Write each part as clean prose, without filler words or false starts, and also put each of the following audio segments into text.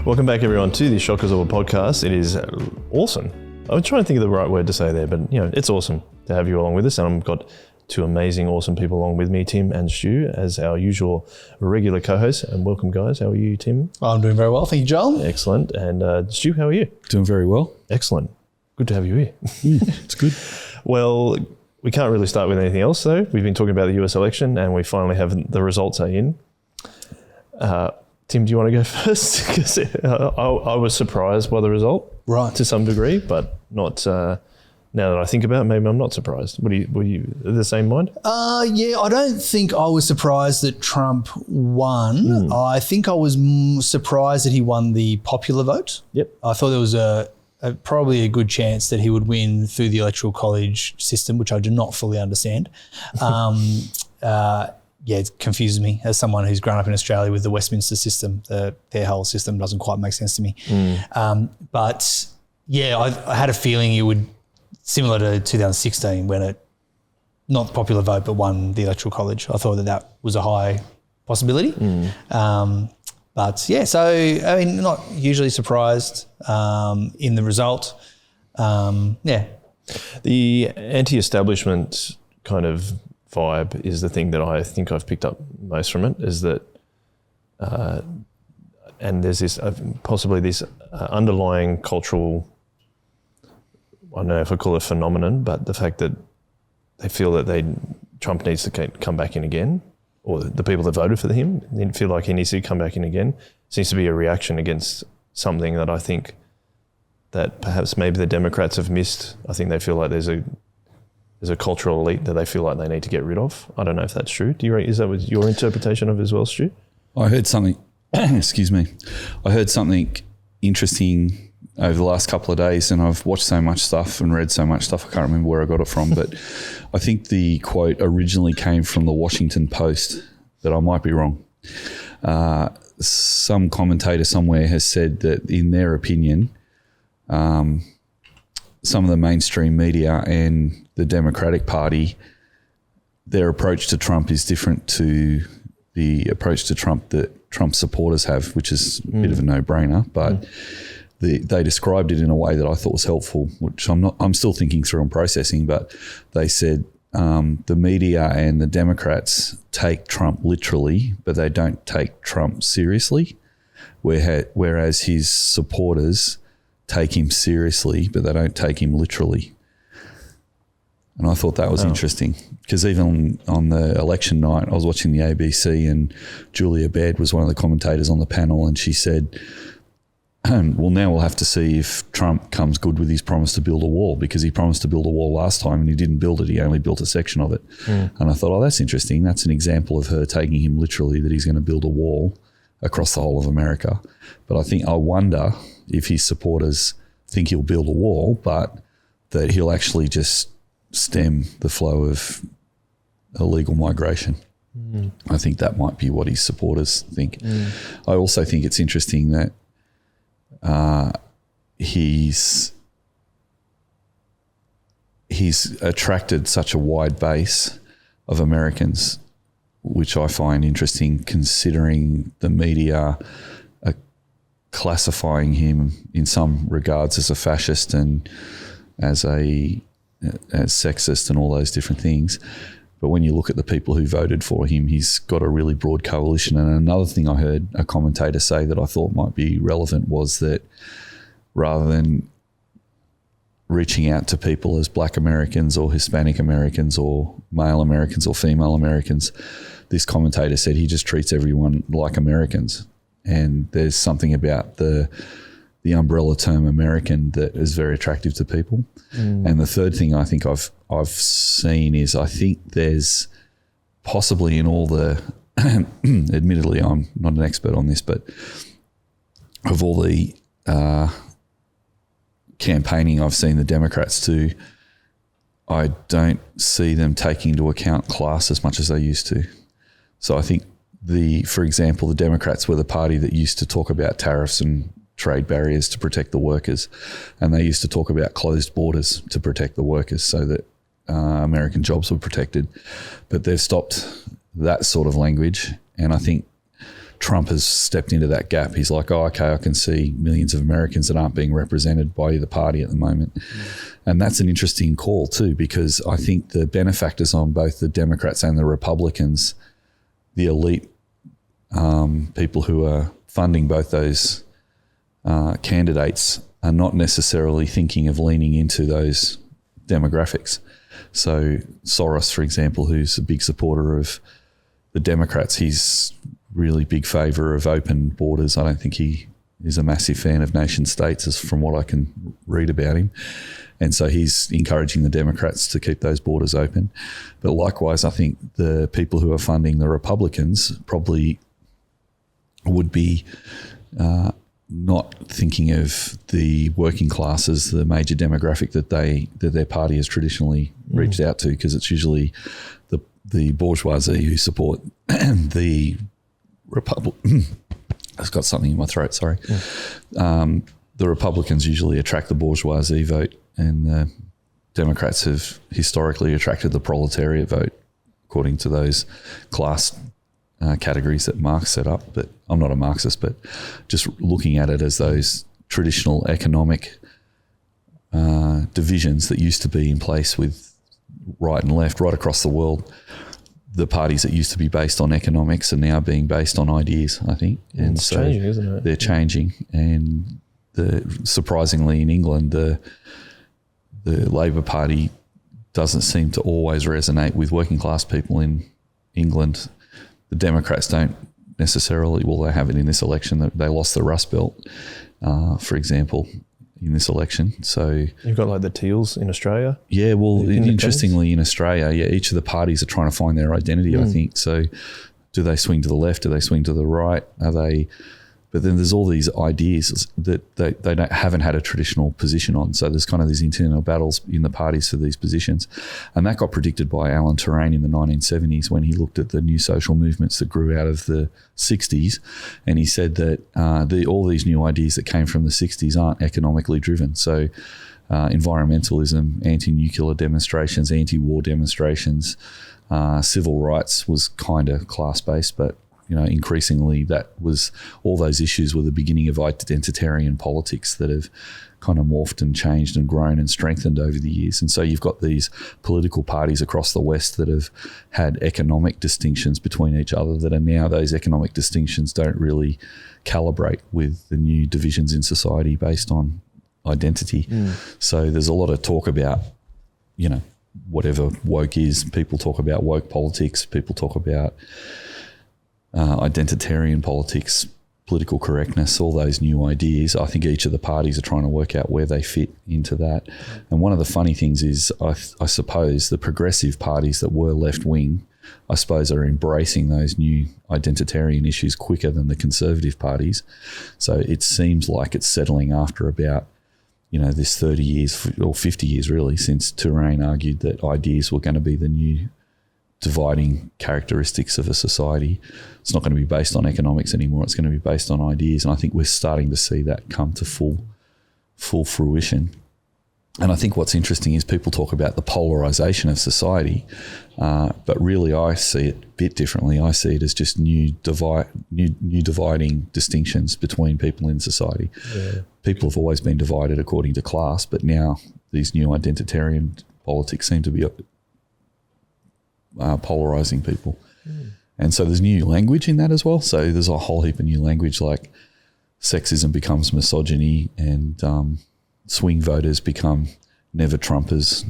Welcome back, everyone, to the Shockers of a podcast. It is awesome. I'm trying to think of the right word to say there, but it's awesome to have you along with us. And I've got two amazing, awesome people along with me, Tim and Stu, as our usual regular co-hosts. And welcome, guys. How are you, Tim? I'm doing very well. Thank you, Joel. Excellent. And Stu, how are you? Doing very well. Excellent. Good to have you here. It's good. Well, we can't really start with anything else, though. We've been talking about the US election, and we finally have the results are in. Tim, do you want to go first? Because I was surprised by the result, right, to some degree, but not. Now that I think about it, maybe I'm not surprised. Were you of the same mind? Yeah, I don't think I was surprised that Trump won. I think I was surprised that he won the popular vote. Yep. I thought there was probably a good chance that he would win through the electoral college system, which I do not fully understand. Yeah, it confuses me as someone who's grown up in Australia with the Westminster system. Their whole system doesn't quite make sense to me. But yeah, I had a feeling it would, similar to 2016 when it, not the popular vote, but won the electoral college. I thought that was a high possibility. But yeah, so I mean, not hugely surprised in the result. Yeah. The anti-establishment kind of vibe is the thing that I think I've picked up most from it, is that and there's this possibly this underlying cultural, I don't know if I call it phenomenon, but the fact that they feel that Trump needs to come back in again, or the people that voted for him feel like he needs to come back in again, seems to be a reaction against something that I think that perhaps maybe the Democrats have missed. I think they feel like there's a cultural elite that they feel like they need to get rid of. I don't know if that's true. Is that your interpretation of it as well, Stu? I heard something, excuse me. I heard something interesting over the last couple of days, and I've watched so much stuff and read so much stuff, I can't remember where I got it from, but I think the quote originally came from the Washington Post, but I might be wrong. Some commentator somewhere has said that in their opinion, some of the mainstream media and the Democratic Party, their approach to Trump is different to the approach to Trump that Trump supporters have, which is a bit of a no-brainer. But they described it in a way that I thought was helpful, which I'm still thinking through and processing. But they said the media and the Democrats take Trump literally, but they don't take Trump seriously, whereas his supporters take him seriously, but they don't take him literally. And I thought that was interesting, because even on the election night, I was watching the ABC, and Julia Baird was one of the commentators on the panel, and she said, well, now we'll have to see if Trump comes good with his promise to build a wall, because he promised to build a wall last time and he didn't build it. He only built a section of it. And I thought, oh, that's interesting. That's an example of her taking him literally, that he's going to build a wall across the whole of America. But I wonder if his supporters think he'll build a wall, but that he'll actually just stem the flow of illegal migration. I think that might be what his supporters think. I also think it's interesting that he's attracted such a wide base of Americans, which I find interesting, considering the media are classifying him in some regards as a fascist and as sexist and all those different things. But when you look at the people who voted for him, he's got a really broad coalition. And another thing I heard a commentator say that I thought might be relevant was that rather than reaching out to people as Black Americans or Hispanic Americans or male Americans or female Americans, this commentator said he just treats everyone like Americans. And there's something about the umbrella term American that is very attractive to people. And the third thing I think I've seen is, I think there's possibly in all the, admittedly I'm not an expert on this, but of all the campaigning I've seen the Democrats do, I don't see them taking into account class as much as they used to. So I think for example, the Democrats were the party that used to talk about tariffs and trade barriers to protect the workers, and they used to talk about closed borders to protect the workers so that American jobs were protected. But they've stopped that sort of language, and I think Trump has stepped into that gap. He's like, oh, okay, I can see millions of Americans that aren't being represented by either party at the moment. And that's an interesting call too, because I think the benefactors on both the Democrats and the Republicans, the elite people who are funding both those candidates, are not necessarily thinking of leaning into those demographics. So Soros, for example, who's a big supporter of the Democrats, he's really big favour of open borders. I don't think he is a massive fan of nation states, as from what I can read about him. And so he's encouraging the Democrats to keep those borders open. But likewise, I think the people who are funding the Republicans probably would be not thinking of the working classes, the major demographic that their party has traditionally reached out to, because it's usually the bourgeoisie who support the Republic. I've got something in my throat, sorry. The Republicans usually attract the bourgeoisie vote, and the Democrats have historically attracted the proletariat vote, according to those class categories that Marx set up. But I'm not a Marxist, but just looking at it as those traditional economic divisions that used to be in place with right and left right across the world. The parties that used to be based on economics are now being based on ideas, I think. And it's changing, isn't it? They're changing. And surprisingly in England, the Labor Party doesn't seem to always resonate with working class people in England. The Democrats don't necessarily, well, they have it in this election, that they lost the Rust Belt, for example, in this election. So you've got like the Teals in Australia. Yeah, well, interestingly in Australia, each of the parties are trying to find their identity, I think. So do they swing to the left? Do they swing to the right? But then there's all these ideas that they haven't had a traditional position on. So there's kind of these internal battles in the parties for these positions. And that got predicted by Alan Turing in the 1970s when he looked at the new social movements that grew out of the 60s. And he said that all these new ideas that came from the 60s aren't economically driven. So environmentalism, anti-nuclear demonstrations, anti-war demonstrations, civil rights was kind of class-based, but increasingly all those issues were the beginning of identitarian politics that have kind of morphed and changed and grown and strengthened over the years. And so you've got these political parties across the West that have had economic distinctions between each other that are now, those economic distinctions don't really calibrate with the new divisions in society based on identity. So there's a lot of talk about, whatever woke is. People talk about woke politics. People talk about identitarian politics, political correctness, all those new ideas. I think each of the parties are trying to work out where they fit into that. And one of the funny things is, I suppose, the progressive parties that were left-wing, I suppose, are embracing those new identitarian issues quicker than the conservative parties. So it seems like it's settling after about, this 30 years or 50 years really since Turing argued that ideas were going to be the new dividing characteristics of a society. It's not going to be based on economics anymore. It's going to be based on ideas. And I think we're starting to see that come to full fruition. And I think what's interesting is people talk about the polarization of society, but really I see it a bit differently. I see it as just new dividing distinctions between people in society. Yeah. People have always been divided according to class, but now these new identitarian politics seem to be polarizing people. And so there's new language in that as well. So there's a whole heap of new language, like sexism becomes misogyny, and swing voters become never Trumpers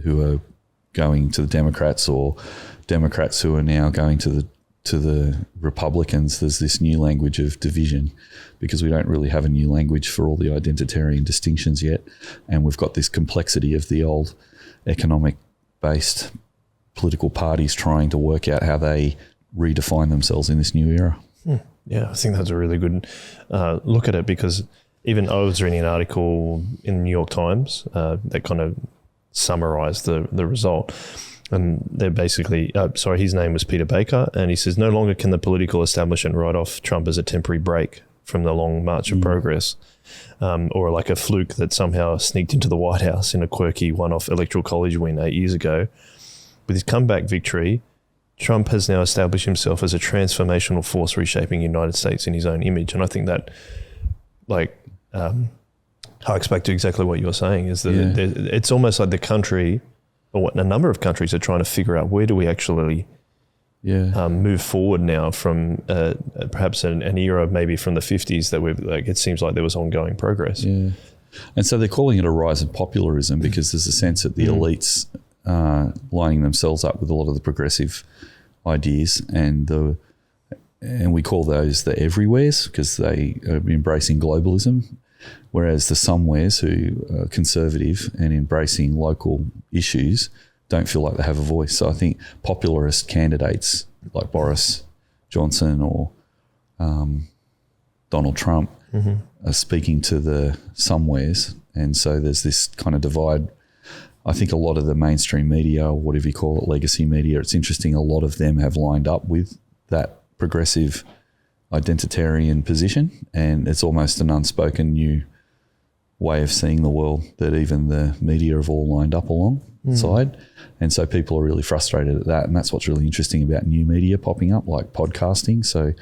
who are going to the Democrats, or Democrats who are now going to the Republicans. There's this new language of division because we don't really have a new language for all the identitarian distinctions yet. And we've got this complexity of the old economic-based political parties trying to work out how they redefine themselves in this new era. Yeah, I think that's a really good look at it, because even I was reading an article in the New York Times that kind of summarised the result. And they're basically, his name was Peter Baker, and he says, no longer can the political establishment write off Trump as a temporary break from the long march of progress, or like a fluke that somehow sneaked into the White House in a quirky one-off electoral college win 8 years ago. With his comeback victory, Trump has now established himself as a transformational force reshaping the United States in his own image. And I think that, harks back to exactly what you're saying, is that it's almost like the country, or a number of countries are trying to figure out where do we actually move forward now from perhaps an era maybe from the 50s that it seems like there was ongoing progress. Yeah. And so they're calling it a rise in popularism because there's a sense that the elites lining themselves up with a lot of the progressive ideas, and we call those the everywheres because they are embracing globalism, whereas the somewheres who are conservative and embracing local issues don't feel like they have a voice. So I think popularist candidates like Boris Johnson or Donald Trump are speaking to the somewheres, and so there's this kind of divide. I think a lot of the mainstream media, or whatever you call it, legacy media, it's interesting, a lot of them have lined up with that progressive identitarian position, and it's almost an unspoken new way of seeing the world that even the media have all lined up alongside. And so people are really frustrated at that, and that's what's really interesting about new media popping up, like podcasting. So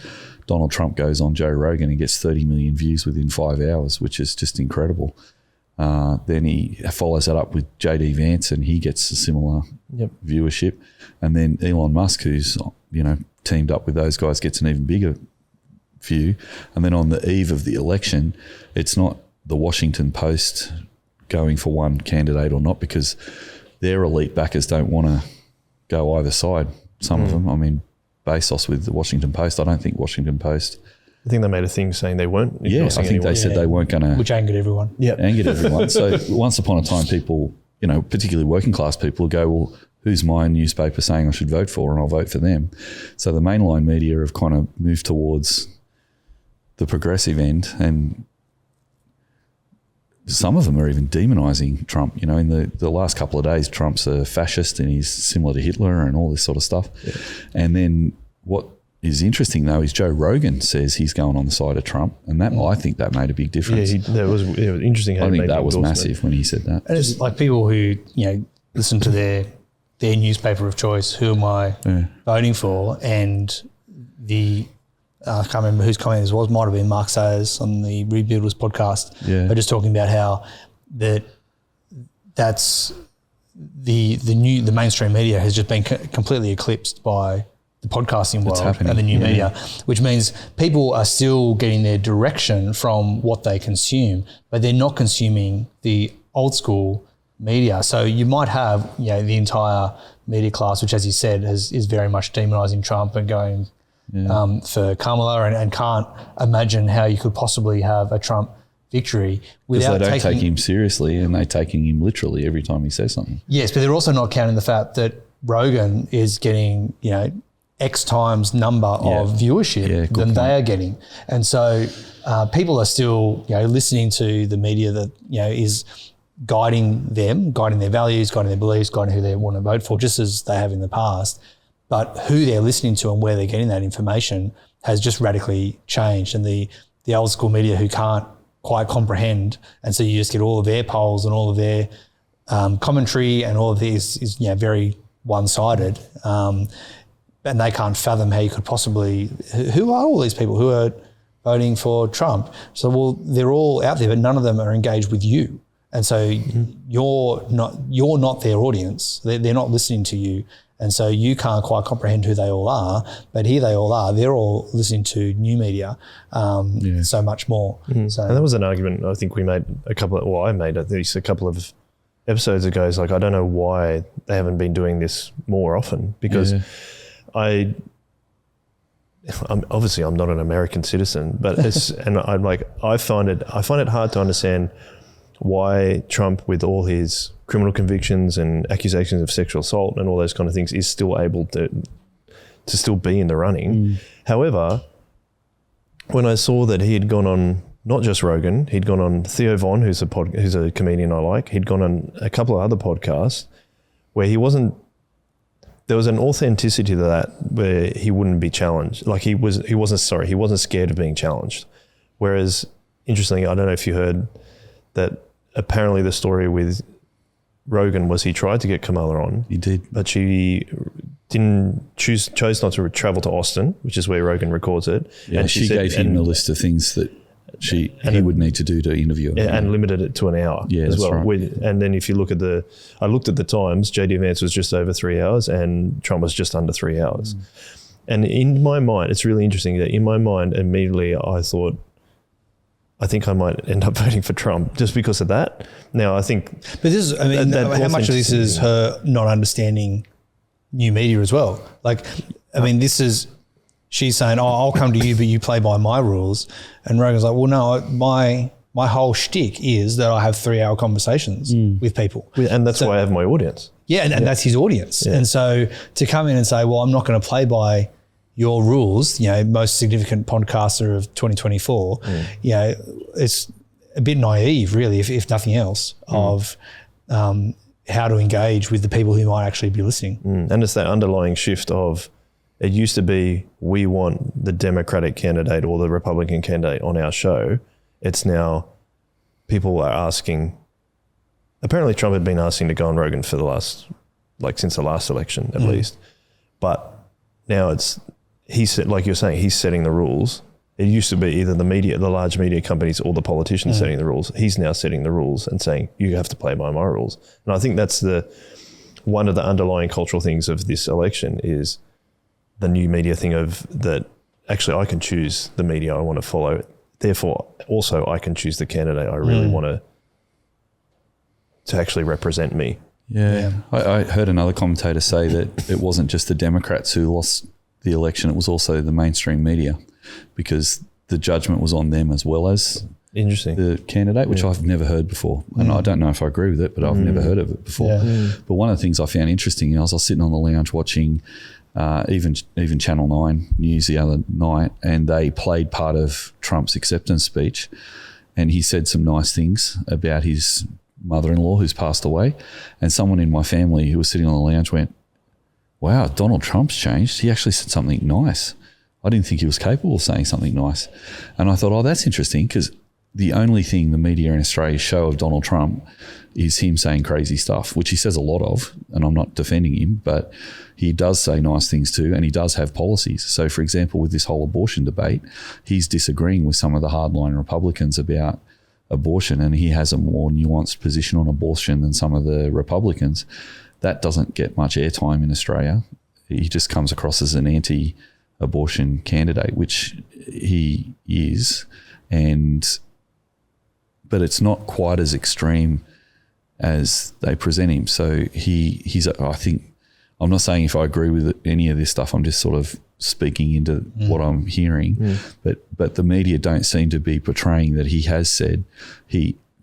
Donald Trump goes on Joe Rogan and gets 30 million views within 5 hours, which is just incredible. Then he follows that up with JD Vance, and he gets a similar viewership. And then Elon Musk, who's teamed up with those guys, gets an even bigger view. And then on the eve of the election, it's not the Washington Post going for one candidate or not, because their elite backers don't want to go either side. Some of them, I mean, Bezos with the Washington Post, I don't think Washington Post. I think they made a thing saying they weren't. Yeah, I think they said they weren't going to. Which angered everyone. Yeah, angered everyone. So once upon a time, people, particularly working class people, go, well, who's my newspaper saying I should vote for, and I'll vote for them. So the mainline media have kind of moved towards the progressive end, and some of them are even demonising Trump. In the last couple of days, Trump's a fascist and he's similar to Hitler and all this sort of stuff. Yeah. And then what is interesting, though, is Joe Rogan says he's going on the side of Trump, and that I think that made a big difference. Yeah, that was interesting. I think that was massive when he said that. And it's like people who listen to their newspaper of choice. Who am I voting for? And I can't remember whose comment this was. Might have been Mark Sayers on the Rebuilders podcast. Yeah, but just talking about how that's the mainstream media has just been completely eclipsed by the podcasting world and the new media, which means people are still getting their direction from what they consume, but they're not consuming the old school media. So you might have the entire media class, which, as you said, is very much demonising Trump and going for Kamala, and can't imagine how you could possibly have a Trump victory without they don't take him seriously, and they're taking him literally every time he says something. Yes, but they're also not counting the fact that Rogan is getting X times number of viewership than they are getting, and so people are still listening to the media that is guiding them, guiding their values, guiding their beliefs, guiding who they want to vote for, just as they have in the past. But who they're listening to and where they're getting that information has just radically changed. And the old school media who can't quite comprehend, and so you just get all of their polls and all of their commentary, and all of this is very one-sided, and they can't fathom how you could possibly. Who are all these people who are voting for Trump? So well, they're all out there, but none of them are engaged with you, and so you're not their audience. They're not listening to you. And so you can't quite comprehend who they all are, but here they all are. They're all listening to new media so much more. So, and that was an argument I think we made I made at least a couple of episodes ago. It's like, I don't know why they haven't been doing this more often, because I'm not an American citizen, but I find it hard to understand why Trump, with all his criminal convictions and accusations of sexual assault and all those kind of things, is still able to still be in the running. However, when I saw that he had gone on not just Rogan, he'd gone on Theo Von, who's a comedian I like, he'd gone on a couple of other podcasts where there was an authenticity to that where he wouldn't be challenged. Like he wasn't scared of being challenged. Whereas, interestingly, I don't know if you heard that apparently the story with Rogan was he tried to get Kamala on. He did. But she chose not to travel to Austin, which is where Rogan records it. Yeah, and she gave him a list of things that he would need to do to interview her. And limited it to an hour as well. Right. And then if you look at I looked at the times, JD Vance was just over 3 hours and Trump was just under 3 hours. And in my mind, it's really interesting that in my mind, immediately I thought, I think I might end up voting for Trump just because of that. Now, I think... But this is, I mean, how much of this is her not understanding new media as well? Like, I mean, this is... She's saying, oh, I'll come to you, but you play by my rules. And Rogan's like, well, no, my whole shtick is that I have 3 hour conversations with people. And that's why I have my audience. Yeah, and that's his audience. Yeah. And so to come in and say, well, I'm not going to play by your rules, you know, most significant podcaster of 2024, you know, it's a bit naive really, if nothing else, of how to engage with the people who might actually be listening. And it's that underlying shift of, it used to be, we want the Democratic candidate or the Republican candidate on our show. It's now people are asking, apparently Trump had been asking to go on Rogan for the last, like since the last election at least. But now it's, like you're saying, he's setting the rules. It used to be either the large media companies or the politicians setting the rules. He's now setting the rules and saying, you have to play by my rules. And I think that's one of the underlying cultural things of this election is the new media thing of that actually I can choose the media I want to follow. Therefore, also I can choose the candidate I really want to actually represent me. Yeah. I heard another commentator say that it wasn't just the Democrats who lost the election, it was also the mainstream media because the judgment was on them as well as the candidate, which I've never heard before. And I don't know if I agree with it, but I've never heard of it before. But one of the things I found interesting, I was sitting on the lounge watching even Channel 9 news the other night, and they played part of Trump's acceptance speech, and he said some nice things about his mother-in-law who's passed away, and someone in my family who was sitting on the lounge went, wow, Donald Trump's changed. He actually said something nice. I didn't think he was capable of saying something nice. And I thought, oh, that's interesting because the only thing the media in Australia show of Donald Trump is him saying crazy stuff, which he says a lot of, and I'm not defending him, but he does say nice things too, and he does have policies. So, for example, with this whole abortion debate, he's disagreeing with some of the hardline Republicans about abortion, and he has a more nuanced position on abortion than some of the Republicans. That doesn't get much airtime in Australia. He just comes across as an anti-abortion candidate, which he is, but it's not quite as extreme as they present him. So he's. I think, I'm not saying if I agree with any of this stuff, I'm just sort of speaking into what I'm hearing. But the media don't seem to be portraying that he has said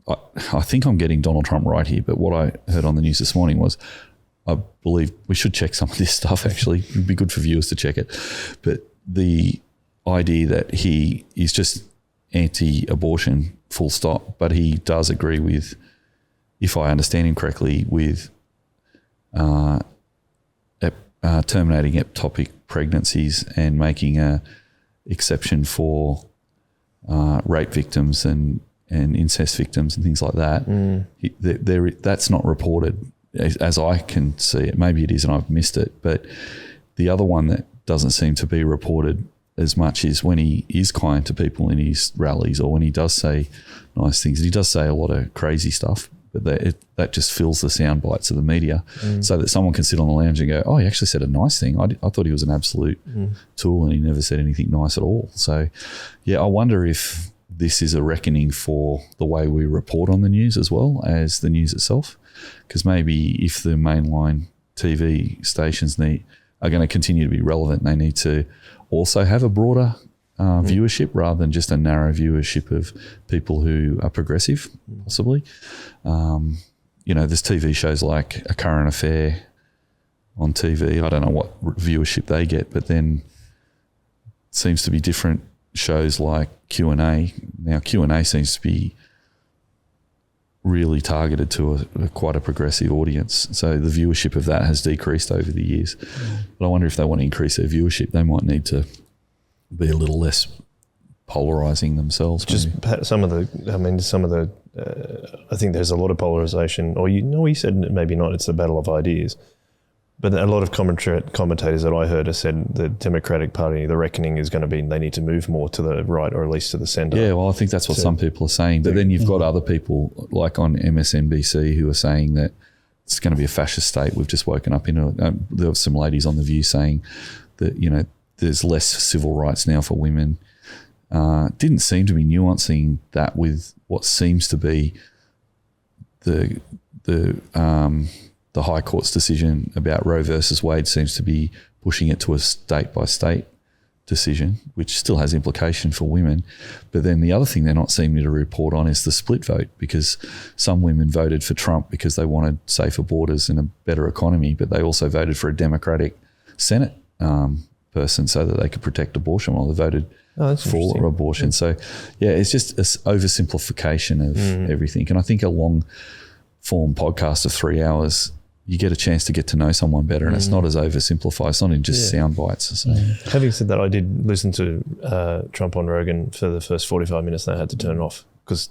I think I'm getting Donald Trump right here, but what I heard on the news this morning was, I believe we should check some of this stuff actually. It'd be good for viewers to check it. But the idea that he is just anti-abortion, full stop, but he does agree with, if I understand him correctly, with terminating ectopic pregnancies and making a exception for rape victims and incest victims and things like that. That's not reported as I can see it. Maybe it is and I've missed it. But the other one that doesn't seem to be reported as much is when he is kind to people in his rallies or when he does say nice things. And he does say a lot of crazy stuff, but that just fills the sound bites of the media so that someone can sit on the lounge and go, oh, he actually said a nice thing. I thought he was an absolute tool and he never said anything nice at all. So, yeah, I wonder if this is a reckoning for the way we report on the news as well as the news itself. Because maybe if the mainline TV stations are going to continue to be relevant, they need to also have a broader viewership rather than just a narrow viewership of people who are progressive, possibly. There's TV shows like A Current Affair on TV. I don't know what viewership they get, but then it seems to be different shows like Q&A. Now, Q&A seems to be really targeted to quite a progressive audience. So the viewership of that has decreased over the years. But I wonder if they want to increase their viewership, they might need to be a little less polarizing themselves. Just maybe. I think there's a lot of polarization, or you said maybe not, it's a battle of ideas. But a lot of commentators that I heard have said the Democratic Party, the reckoning is going to be they need to move more to the right or at least to the centre. Yeah, well, I think that's what some people are saying. But then you've got other people like on MSNBC who are saying that it's going to be a fascist state. We've just woken up in there were some ladies on The View saying that, you know, there's less civil rights now for women. Didn't seem to be nuancing that with what seems to be the High Court's decision about Roe versus Wade seems to be pushing it to a state-by-state decision, which still has implication for women. But then the other thing they're not seeming to report on is the split vote, because some women voted for Trump because they wanted safer borders and a better economy, but they also voted for a Democratic Senate person so that they could protect abortion while they voted for abortion. So, yeah, it's just an oversimplification of everything. And I think a long-form podcast of 3 hours, you get a chance to get to know someone better, and it's not as oversimplified. It's not in just sound bites. So. Having said that, I did listen to Trump on Rogan for the first 45 minutes, and I had to turn it off because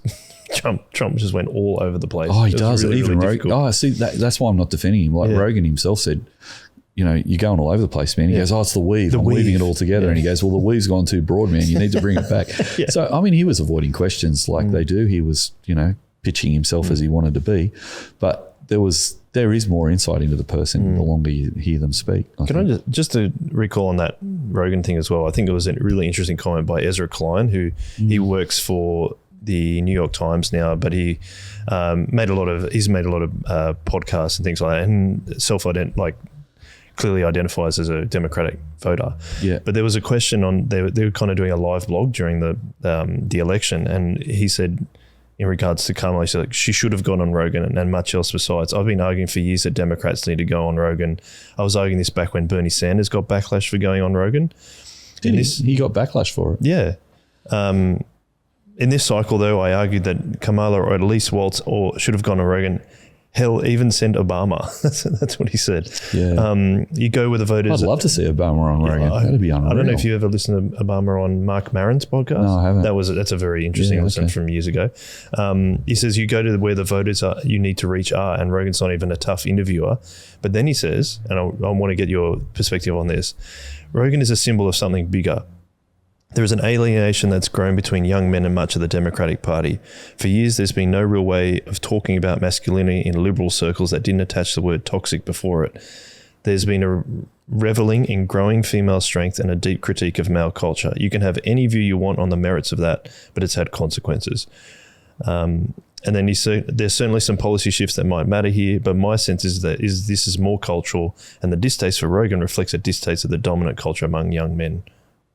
Trump just went all over the place. Oh, he does. Really, even really Rogan. See, that's why I'm not defending him. Like Rogan himself said, you know, you're going all over the place, man. He goes, it's the weave. I'm weaving it all together. And he goes, well, the weave's gone too broad, man. You need to bring it back. So, I mean, he was avoiding questions like they do. He was, you know, pitching himself as he wanted to be. But there is more insight into the person the longer you hear them speak. Can I just to recall on that Rogan thing as well, I think it was a really interesting comment by Ezra Klein, who he works for the New York Times now, but he made a lot of podcasts and things like that, and clearly identifies as a Democratic voter. Yeah. But there was a question on they were kind of doing a live blog during the election, and he said, in regards to Kamala, he said, like, she should have gone on Rogan and much else besides. I've been arguing for years that Democrats need to go on Rogan. I was arguing this back when Bernie Sanders got backlash for going on Rogan. He got backlash for it. Yeah. In this cycle, though, I argued that Kamala or at least Waltz should have gone on Rogan. Hell, even sent Obama. That's what he said. Yeah. You go with the voters. I'd love to see Obama on Rogan. That'd be unreal. I don't know if you ever listened to Obama on Mark Maron's podcast. No, I haven't. That's a very interesting listen from years ago. He says you go to where the voters are, you need to reach are, and Rogan's not even a tough interviewer. But then he says, and I want to get your perspective on this, Rogan is a symbol of something bigger. There is an alienation that's grown between young men and much of the Democratic Party. For years, there's been no real way of talking about masculinity in liberal circles that didn't attach the word toxic before it. There's been a reveling in growing female strength and a deep critique of male culture. You can have any view you want on the merits of that, but it's had consequences. And then there's certainly some policy shifts that might matter here, but my sense is that this is more cultural, and the distaste for Rogan reflects a distaste of the dominant culture among young men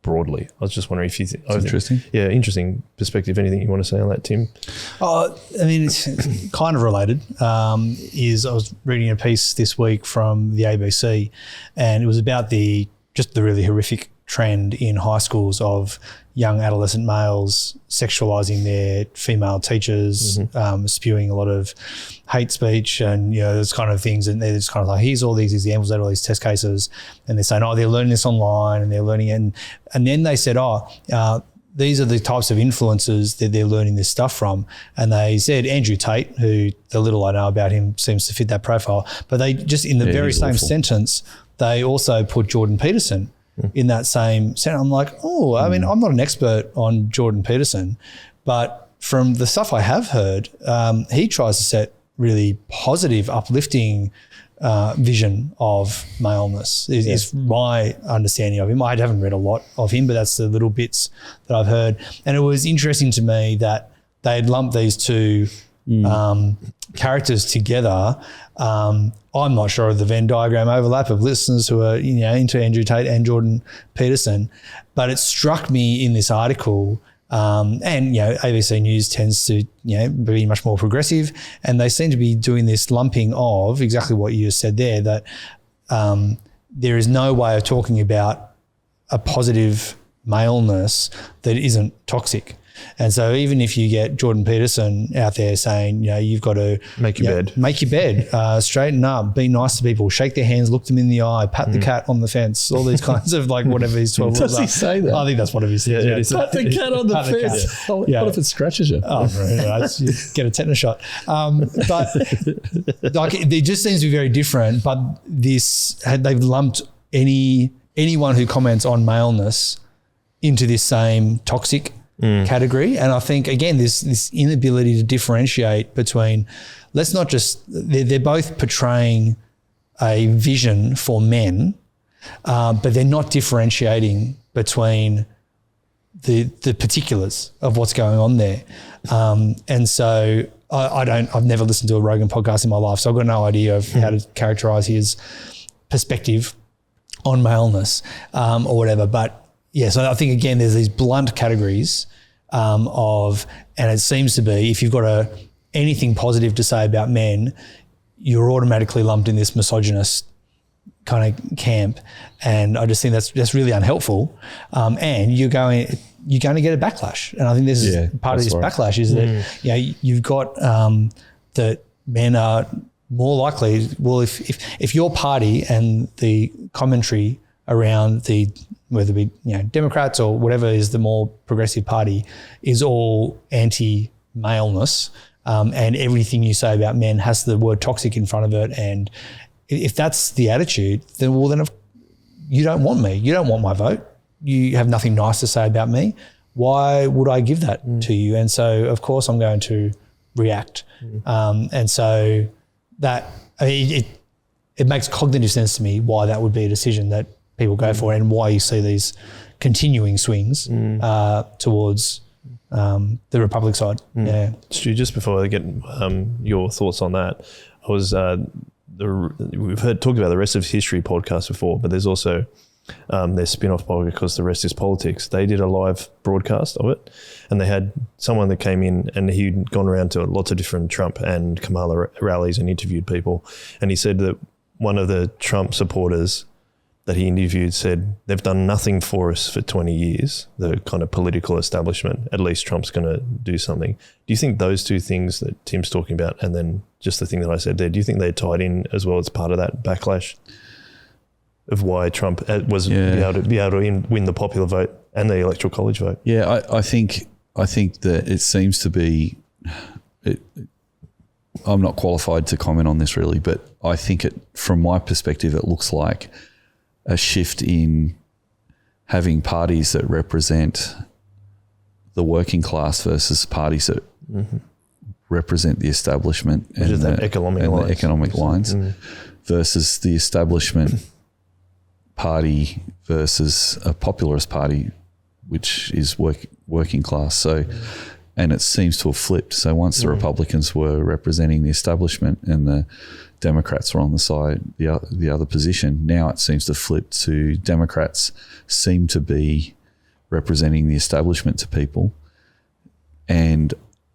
broadly. I was just wondering if you think... Interesting. Yeah, interesting perspective. Anything you want to say on that, Tim? I mean, it's kind of related. I was reading a piece this week from the ABC, and it was about the really horrific trend in high schools of young adolescent males sexualizing their female teachers, spewing a lot of hate speech and, you know, those kind of things. And they're just kind of like, here's all these examples, all these test cases. And they're saying, they're learning this online and they're learning it. And then they said, these are the types of influences that they're learning this stuff from. And they said Andrew Tate, who the little I know about him seems to fit that profile. But they just, in the very same sentence, they also put Jordan Peterson in that same sentence. I'm like, I mean, I'm not an expert on Jordan Peterson, but from the stuff I have heard, he tries to set really positive, uplifting vision of maleness is my understanding of him. I haven't read a lot of him, but that's the little bits that I've heard. And it was interesting to me that they'd lumped these two characters together. I'm not sure of the Venn diagram overlap of listeners who are, you know, into Andrew Tate and Jordan Peterson, but it struck me in this article, and, you know, ABC News tends to, you know, be much more progressive, and they seem to be doing this lumping of exactly what you just said there, that there is no way of talking about a positive maleness that isn't toxic. And so even if you get Jordan Peterson out there saying, you've got to make your bed, straighten up, be nice to people, shake their hands, look them in the eye, pat the cat on the fence, all these kinds of whatever his 12 rules Does he say that? I think that's one of his things. Yeah, pat the cat on the fence. What if it scratches you? Oh, you get a tetanus shot. But it just seems to be very different. But they've lumped anyone who comments on maleness into this same toxic category. And I think, again, this inability to differentiate between, let's not just, they're both portraying a vision for men, but they're not differentiating between the particulars of what's going on there. And so I've never listened to a Rogan podcast in my life, so I've got no idea of how to characterize his perspective on maleness or whatever. But yeah, so I think, again, there's these blunt categories and it seems to be, if you've got anything positive to say about men, you're automatically lumped in this misogynist kind of camp. And I just think that's really unhelpful. And you're going to get a backlash. And I think this is part of this backlash is that you've got that men are more likely, well, if your party and the commentary around whether it be Democrats or whatever is the more progressive party, is all anti-maleness, and everything you say about men has the word toxic in front of it, and if that's the attitude, then you don't want me. You don't want my vote. You have nothing nice to say about me. Why would I give that to you? And so, of course, I'm going to react. And so that it makes cognitive sense to me why that would be a decision that people go for, and why you see these continuing swings towards the Republic side. Yeah, Stu, just before I get your thoughts on that, we've talked about the Rest of History podcast before, but there's also their spin-off podcast, The Rest is Politics. They did a live broadcast of it, and they had someone that came in, and he'd gone around to lots of different Trump and Kamala rallies and interviewed people, and he said that one of the Trump supporters that he interviewed said, they've done nothing for us for 20 years, the kind of political establishment. At least Trump's going to do something. Do you think those two things that Tim's talking about, and then just the thing that I said there, do you think they're tied in as well as part of that backlash of why Trump was able to win the popular vote and the electoral college vote? Yeah, I think that it seems to be, I'm not qualified to comment on this really, but I think from my perspective, it looks like a shift in having parties that represent the working class versus parties that represent the establishment and the economic lines versus the establishment party versus a popularist party, which is working class. So, and it seems to have flipped. So once the Republicans were representing the establishment and the Democrats were on the side, the other position, now it seems to flip to Democrats seem to be representing the establishment to people. And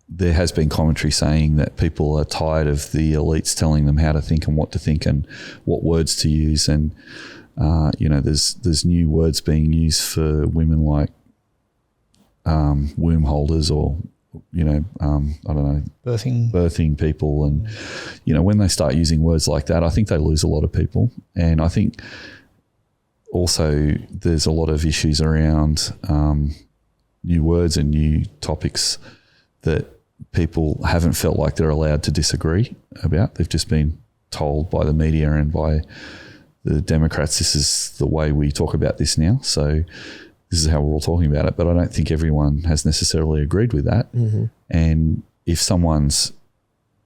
there has been commentary saying that people are tired of the elites telling them how to think and what to think and what words to use. And, there's new words being used for women like womb holders or, I don't know, birthing people. And, when they start using words like that, I think they lose a lot of people. And I think also there's a lot of issues around new words and new topics that people haven't felt like they're allowed to disagree about. They've just been told by the media and by the Democrats, this is the way we talk about this now. So this is how we're all talking about it. But I don't think everyone has necessarily agreed with that. And if someone's,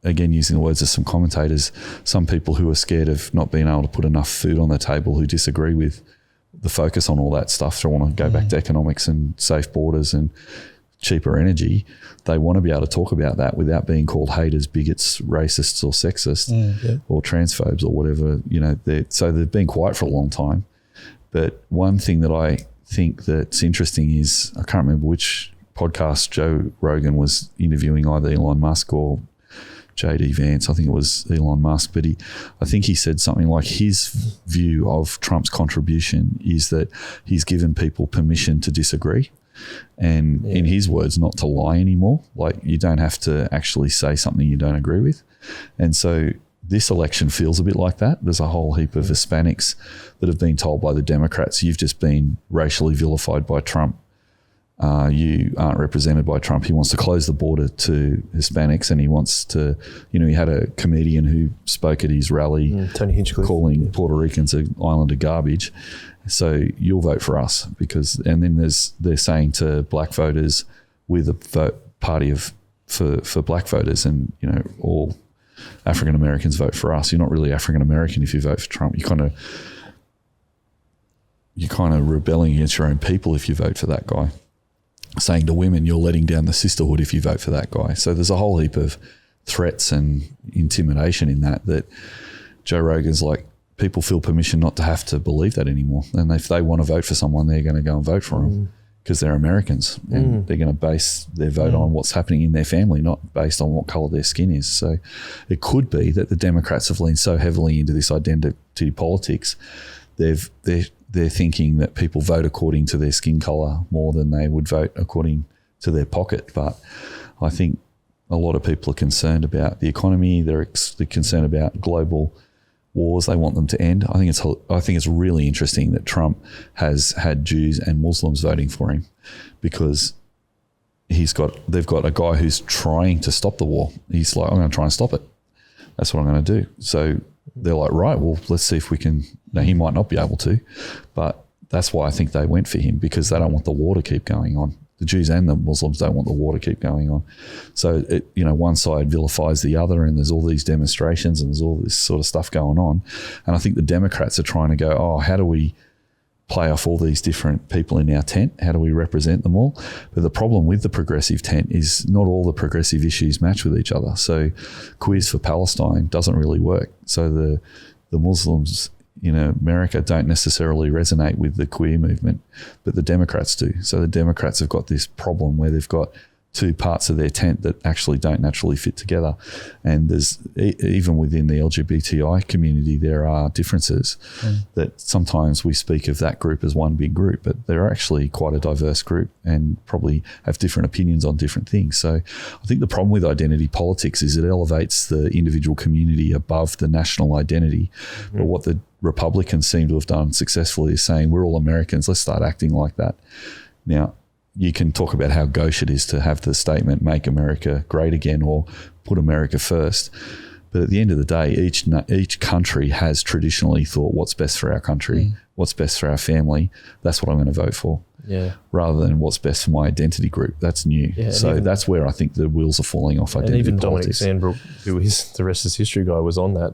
again, using the words of some commentators, some people who are scared of not being able to put enough food on the table, who disagree with the focus on all that stuff, so want to go back to economics and safe borders and cheaper energy, they want to be able to talk about that without being called haters, bigots, racists or sexist or transphobes or whatever. So they've been quiet for a long time. But one thing that I think that's interesting is, I can't remember which podcast Joe Rogan was interviewing, either Elon Musk or JD Vance. I think it was Elon Musk, but I think he said something like his view of Trump's contribution is that he's given people permission to disagree. And in his words, not to lie anymore. Like, you don't have to actually say something you don't agree with. And so this election feels a bit like that. There's a whole heap of Hispanics that have been told by the Democrats, you've just been racially vilified by Trump. You aren't represented by Trump. He wants to close the border to Hispanics, and he wants to, he had a comedian who spoke at his rally, Tony Hinchcliffe, calling Puerto Ricans an island of garbage. So you'll vote for us and then they're saying to black voters, we're the party for black voters, and all African Americans vote for us. You're not really African American if you vote for Trump. You're kind of rebelling against your own people if you vote for that guy. Saying to women, you're letting down the sisterhood if you vote for that guy. So there's a whole heap of threats and intimidation in that Joe Rogan's like, people feel permission not to have to believe that anymore. And if they want to vote for someone, they're going to go and vote for them because they're Americans, and they're going to base their vote on what's happening in their family, not based on what colour their skin is. So it could be that the Democrats have leaned so heavily into this identity politics, they're thinking that people vote according to their skin colour more than they would vote according to their pocket. But I think a lot of people are concerned about the economy. They're concerned about global wars. They want them to end. I think it's really interesting that Trump has had Jews and Muslims voting for him, because they've got a guy who's trying to stop the war. He's like, I'm going to try and stop it. That's what I'm going to do. So they're like, right, well, let's see if we can. Now, he might not be able to, but that's why I think they went for him, because they don't want the war to keep going on. The Jews and the Muslims don't want the war to keep going on. So, one side vilifies the other, and there's all these demonstrations and there's all this sort of stuff going on. And I think the Democrats are trying to go, how do we play off all these different people in our tent? How do we represent them all? But the problem with the progressive tent is not all the progressive issues match with each other. So Queers for Palestine doesn't really work. So the Muslims in America don't necessarily resonate with the queer movement, but the Democrats do. So the Democrats have got this problem where they've got two parts of their tent that actually don't naturally fit together. And there's, even within the LGBTI community, there are differences that sometimes we speak of that group as one big group, but they're actually quite a diverse group and probably have different opinions on different things. So I think the problem with identity politics is it elevates the individual community above the national identity. But what the Republicans seem to have done successfully is saying, we're all Americans, let's start acting like that. Now, you can talk about how gauche it is to have the statement, make America great again, or put America first. But at the end of the day, each country has traditionally thought, what's best for our country, what's best for our family, that's what I'm going to vote for. Yeah. Rather than what's best for my identity group. That's new. Yeah, so that's where I think the wheels are falling off identity and even politics. Dominic Sandbrook, who is the Rest is History guy, was on that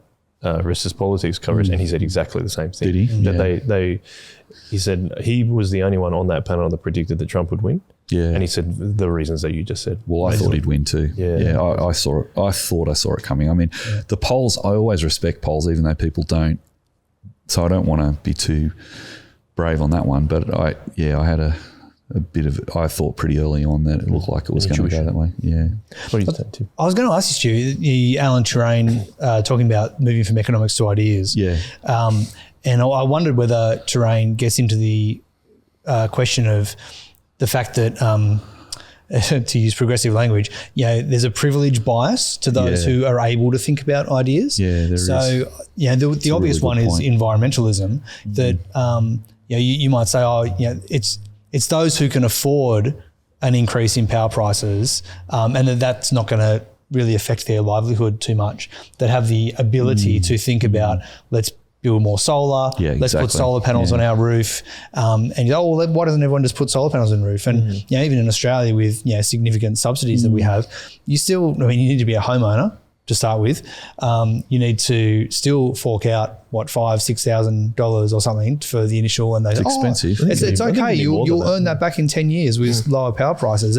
Rest is Politics coverage, and he said exactly the same thing. Did he? That he said he was the only one on that panel that predicted that Trump would win. Yeah. And he said the reasons that you just said. Well, I thought he'd win too. Yeah. I saw it. I thought I saw it coming. I mean, the polls, I always respect polls, even though people don't. So I don't want to be too brave on that one. But I had a bit of, I thought pretty early on that it looked like it was going to go that way. Yeah. What do you think, Tim? I was going to ask you, the Alan Terrain talking about moving from economics to ideas. Yeah. And I wondered whether Terrain gets into the question of the fact that, to use progressive language, there's a privilege bias to those who are able to think about ideas. Yeah, there is. So, the obvious one is environmentalism. That you might say, it's those who can afford an increase in power prices, and that's not going to really affect their livelihood too much, that have the ability to think about, let's build more solar, let's put solar panels on our roof. And why doesn't everyone just put solar panels on the roof? And even in Australia with significant subsidies that we have, you need to be a homeowner to start with. You need to still fork out $5,000-$6,000 or something for the initial, and it's expensive. It's okay. You'll earn that back in 10 years with lower power prices,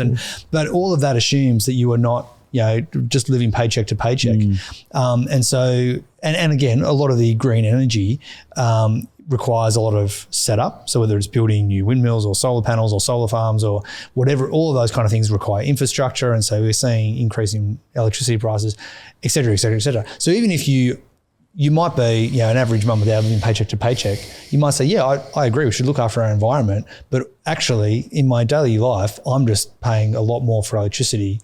but all of that assumes that you are not just living paycheck to paycheck. And so, and again, a lot of the green energy requires a lot of setup. So whether it's building new windmills or solar panels or solar farms or whatever, all of those kind of things require infrastructure. And so we're seeing increasing electricity prices, et cetera, et cetera, et cetera. So even if you you might be, an average mum without living paycheck to paycheck. You might say, yeah, I agree, we should look after our environment. But actually, in my daily life, I'm just paying a lot more for electricity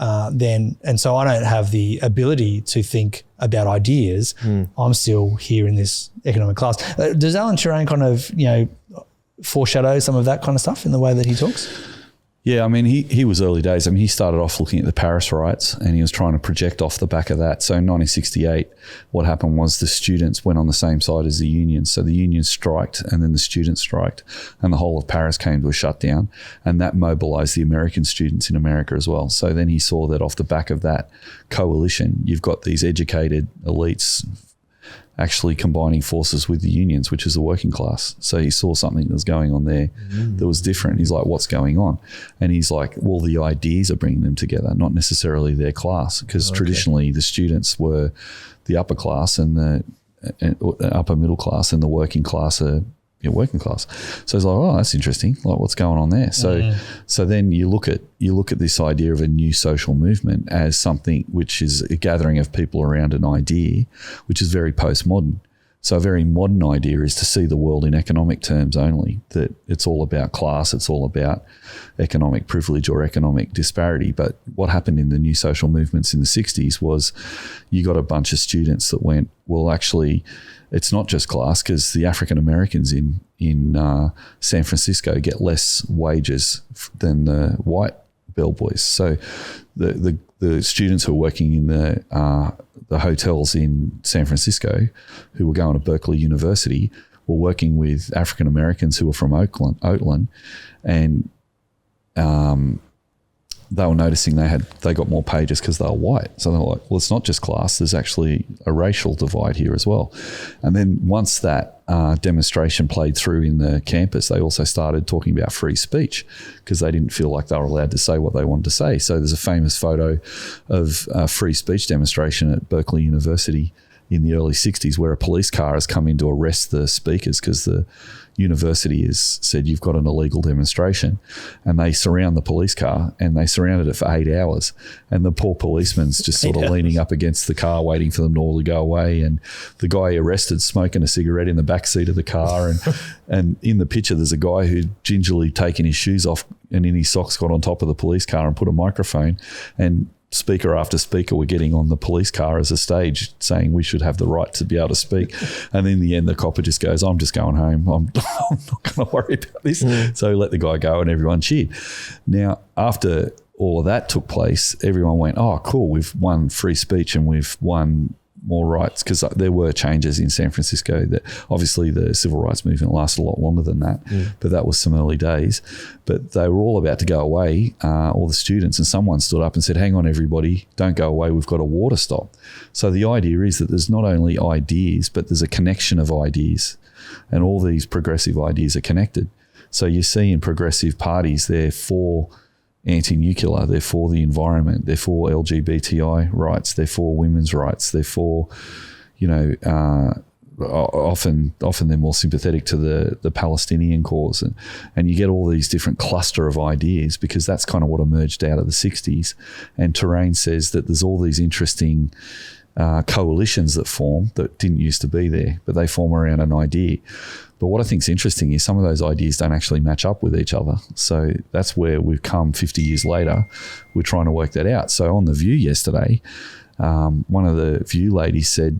and so I don't have the ability to think about ideas. I'm still here in this economic class. Does Alan Turing kind of, foreshadow some of that kind of stuff in the way that he talks? Yeah, I mean, he was early days. I mean, he started off looking at the Paris riots and he was trying to project off the back of that. So in 1968, what happened was the students went on the same side as the unions. So the unions striked and then the students striked and the whole of Paris came to a shutdown, and that mobilized the American students in America as well. So then he saw that off the back of that coalition, you've got these educated elites actually combining forces with the unions, which is the working class. So he saw something that was going on there that was different. He's like, what's going on? And he's like, well, the ideas are bringing them together, not necessarily their class, because traditionally the students were the upper class and the upper middle class, and the working class are working class. So he's like, oh, that's interesting. Like, what's going on there? So then you look at this idea of a new social movement as something which is a gathering of people around an idea, which is very postmodern. So a very modern idea is to see the world in economic terms only, that it's all about class, it's all about economic privilege or economic disparity. But what happened in the new social movements in the 60s was you got a bunch of students that went, well, actually, it's not just class, because the African Americans in San Francisco get less wages than the white bellboys. So the students who are working in the hotels in San Francisco, who were going to Berkeley University, were working with African Americans who were from Oakland, and they were noticing they got more pay just because they were white. So they're like, well, it's not just class, there's actually a racial divide here as well. And then once that demonstration played through in the campus, they also started talking about free speech, because they didn't feel like they were allowed to say what they wanted to say. So there's a famous photo of a free speech demonstration at Berkeley University in the early 60s where a police car has come in to arrest the speakers because the university has said you've got an illegal demonstration, and they surround the police car, and they surrounded it for 8 hours, and the poor policeman's just sort of leaning up against the car waiting for them to all go away, and the guy arrested smoking a cigarette in the back seat of the car, and in the picture there's a guy who gingerly taken his shoes off and in his socks got on top of the police car and put a microphone, and speaker after speaker were getting on the police car as a stage saying we should have the right to be able to speak. And in the end, the copper just goes, I'm just going home. I'm not going to worry about this. So let the guy go, and everyone cheered. Now, after all of that took place, everyone went, oh, cool, we've won free speech and we've won more rights, because there were changes in San Francisco that obviously the civil rights movement lasted a lot longer than that, but that was some early days. But they were all about to go away, all the students, and someone stood up and said, hang on everybody, don't go away, we've got a war to stop. So the idea is that there's not only ideas, but there's a connection of ideas, and all these progressive ideas are connected. So you see in progressive parties, they're for anti-nuclear, they're for the environment, they're for LGBTI rights, they're for women's rights, they're for, often they're more sympathetic to the Palestinian cause, and you get all these different cluster of ideas, because that's kind of what emerged out of the 60s. And Terrain says that there's all these interesting coalitions that form that didn't used to be there, but they form around an idea. But what I think is interesting is some of those ideas don't actually match up with each other. So that's where we've come 50 years later. We're trying to work that out. So on The View yesterday, one of the View ladies said,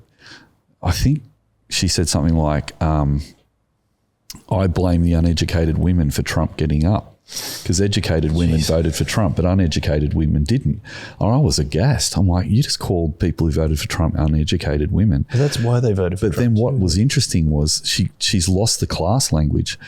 I think she said something like, I blame the uneducated women for Trump getting up, because educated women voted for Trump, but uneducated women didn't. And I was aghast. I'm like, you just called people who voted for Trump uneducated women. But that's why they voted for Trump. But then what was interesting was she's lost the class language.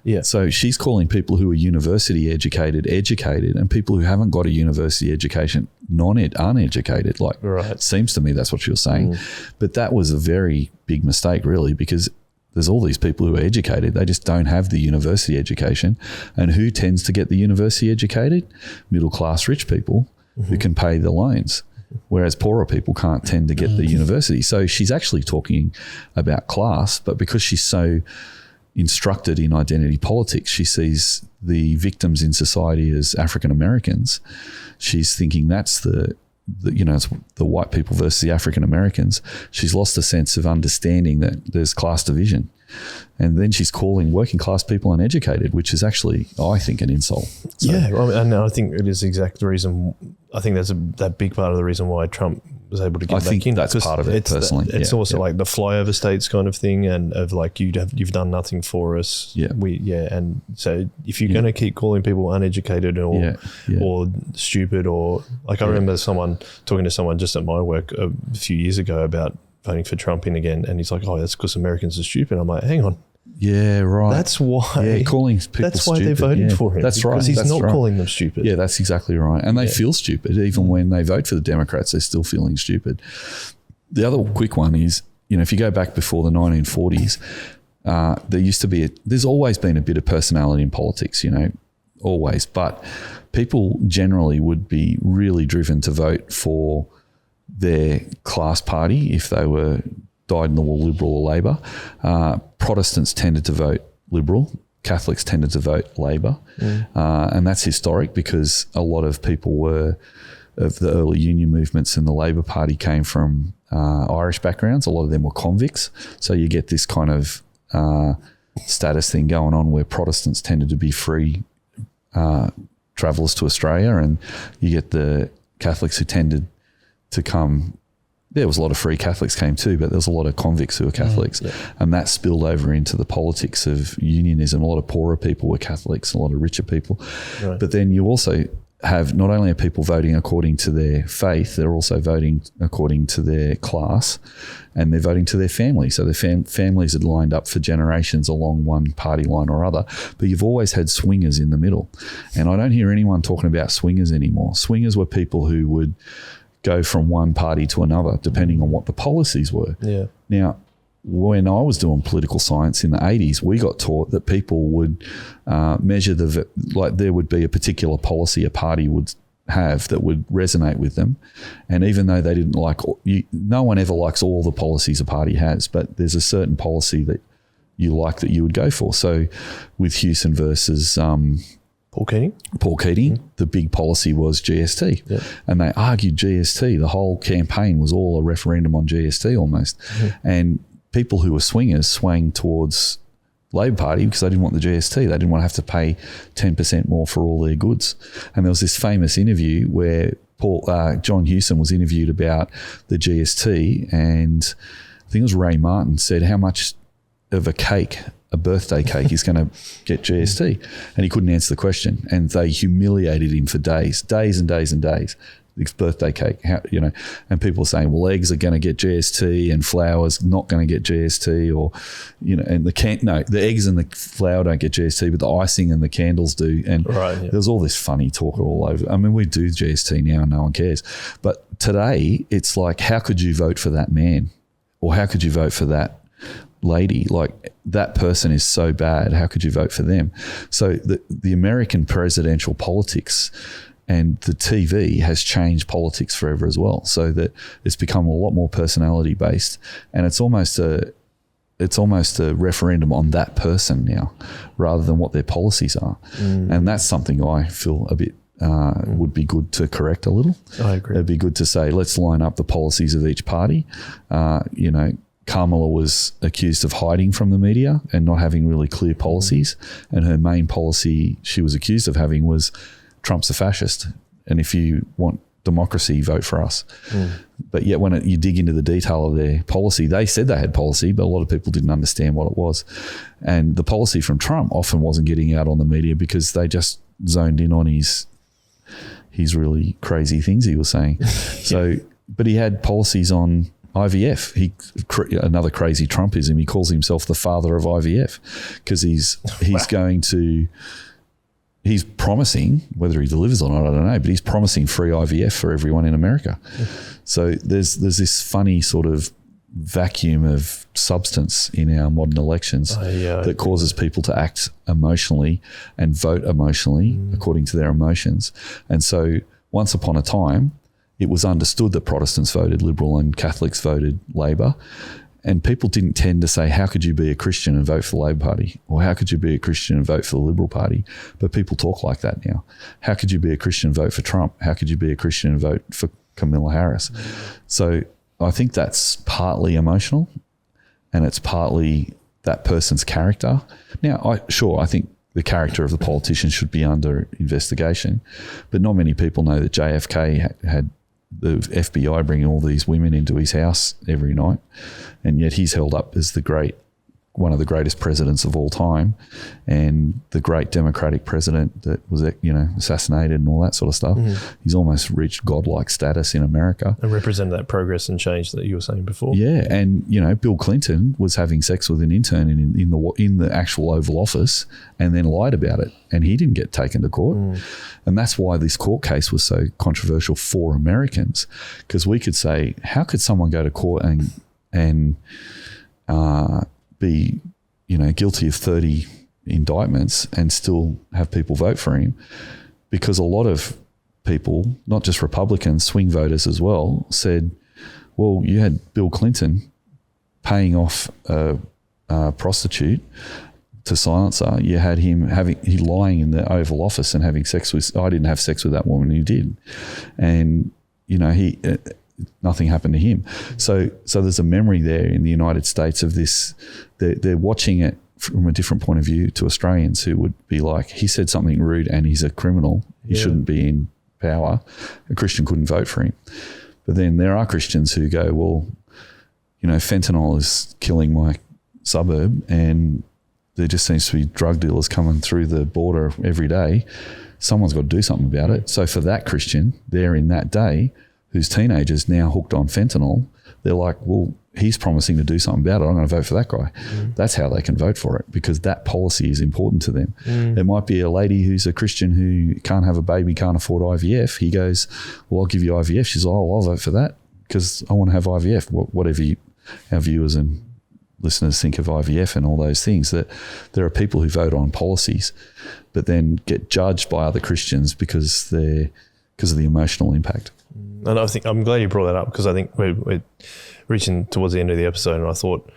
Yeah. So she's calling people who are university educated, and people who haven't got a university education uneducated. Like, right. Seems to me that's what she was saying. But that was a very big mistake, really, because there's all these people who are educated. They just don't have the university education. And who tends to get the university educated? Middle class rich people who can pay the loans, whereas poorer people can't tend to get the university. So she's actually talking about class, but because she's so instructed in identity politics, she sees the victims in society as African Americans. She's thinking that's the it's the white people versus the African Americans. She's lost a sense of understanding that there's class division. And then she's calling working class people uneducated, which is actually, I think, an insult. So, and I think it is exactly the reason. I think that's that big part of the reason why Trump was able to get back in. That's part of it, personally. It's also like the flyover states kind of thing, and of like you've done nothing for us. And so if you're going to keep calling people uneducated or stupid, or like I remember talking to someone just at my work a few years ago about voting for Trump in again, and he's like, "Oh, that's because Americans are stupid." I'm like, "Hang on." Yeah, right. That's why. Yeah, calling people that's why stupid. they voted for him. That's right. Because he's not right. calling them stupid. Yeah, that's exactly right. And they feel stupid. Even when they vote for the Democrats, they're still feeling stupid. The other quick one is, if you go back before the 1940s, there's always been a bit of personality in politics, always. But people generally would be really driven to vote for their class party if they were dyed-in-the-wool Liberal or Labor. Protestants tended to vote Liberal. Catholics tended to vote Labor. And that's historic because a lot of people of the early union movements in the Labor Party came from Irish backgrounds. A lot of them were convicts. So you get this kind of status thing going on where Protestants tended to be free travellers to Australia, and you get the Catholics who tended to come. There was a lot of free Catholics came too, but there was a lot of convicts who were Catholics, and that spilled over into the politics of unionism. A lot of poorer people were Catholics, a lot of richer people. Right. But then you also have, not only are people voting according to their faith, they're also voting according to their class, and they're voting to their family. So their families had lined up for generations along one party line or other, but you've always had swingers in the middle. And I don't hear anyone talking about swingers anymore. Swingers were people who would go from one party to another, depending on what the policies were. Yeah. Now, when I was doing political science in the 80s, we got taught that people would measure there would be a particular policy a party would have that would resonate with them. And even though they didn't no one ever likes all the policies a party has, but there's a certain policy that you like that you would go for. So with Hewson versus Paul Keating, the big policy was GST. Yep. And they argued GST. The whole campaign was all a referendum on GST almost. Mm-hmm. And people who were swingers swang towards Labor Party because they didn't want the GST. They didn't want to have to pay 10% more for all their goods. And there was this famous interview where John Hewson was interviewed about the GST, and I think it was Ray Martin said, how much of a birthday cake is going to get GST? And he couldn't answer the question. And they humiliated him for days and days and days. This birthday cake, and people are saying, well, eggs are going to get GST and flour's not going to get GST, or, and the eggs and the flour don't get GST, but the icing and the candles do. And there's all this funny talk all over. I mean, we do GST now and no one cares. But today it's like, how could you vote for that man? Or how could you vote for that lady? Like, that person is so bad. How could you vote for them? So the American presidential politics and the TV has changed politics forever as well, so that it's become a lot more personality based, and it's almost a referendum on that person now rather than what their policies are. And that's something I feel a bit would be good to correct a little. I agree. It'd be good to say, let's line up the policies of each party. Kamala was accused of hiding from the media and not having really clear policies, and her main policy she was accused of having was Trump's a fascist, and if you want democracy, vote for us. But yet when you dig into the detail of their policy, they said they had policy, but a lot of people didn't understand what it was. And the policy from Trump often wasn't getting out on the media because they just zoned in on his really crazy things he was saying. But he had policies on IVF. Another crazy Trumpism. He calls himself the father of IVF because he's he's promising, whether he delivers or not, I don't know, but he's promising free IVF for everyone in America. So there's this funny sort of vacuum of substance in our modern elections that causes people to act emotionally and vote emotionally according to their emotions. And so once upon a time, it was understood that Protestants voted Liberal and Catholics voted Labor. And people didn't tend to say, how could you be a Christian and vote for the Labor Party? Or how could you be a Christian and vote for the Liberal Party? But people talk like that now. How could you be a Christian and vote for Trump? How could you be a Christian and vote for Kamala Harris. So I think that's partly emotional, and it's partly that person's character. Now, I think the character of the politician should be under investigation, but not many people know that JFK had the FBI bringing all these women into his house every night, and yet he's held up as one of the greatest presidents of all time, and the great Democratic president that was, assassinated and all that sort of stuff. He's almost reached godlike status in America. And represented that progress and change that you were saying before. Yeah, and Bill Clinton was having sex with an intern in the actual Oval Office, and then lied about it, and he didn't get taken to court. And that's why this court case was so controversial for Americans, because we could say, how could someone go to court and be, guilty of 30 indictments and still have people vote for him? Because a lot of people, not just Republicans, swing voters as well, said, well, you had Bill Clinton paying off a prostitute to silence her. You had him lying in the Oval Office and having sex with, I didn't have sex with that woman, you did. And, nothing happened to him. So there's a memory there in the United States of this. They're watching it from a different point of view to Australians, who would be like, he said something rude and he's a criminal. He shouldn't be in power. A Christian couldn't vote for him. But then there are Christians who go, well, fentanyl is killing my suburb, and there just seems to be drug dealers coming through the border every day. Someone's got to do something about it. So for that Christian there in that day, whose teenagers now hooked on fentanyl, they're like, well, he's promising to do something about it. I'm going to vote for that guy. That's how they can vote for it, because that policy is important to them. There might be a lady who's a Christian who can't have a baby, can't afford IVF. He goes, well, I'll give you IVF. She's like, oh, I'll vote for that because I want to have IVF. Whatever our viewers and listeners think of IVF and all those things, that there are people who vote on policies but then get judged by other Christians because of the emotional impact. And I think I'm glad you brought that up, because I think we're reaching towards the end of the episode, and I thought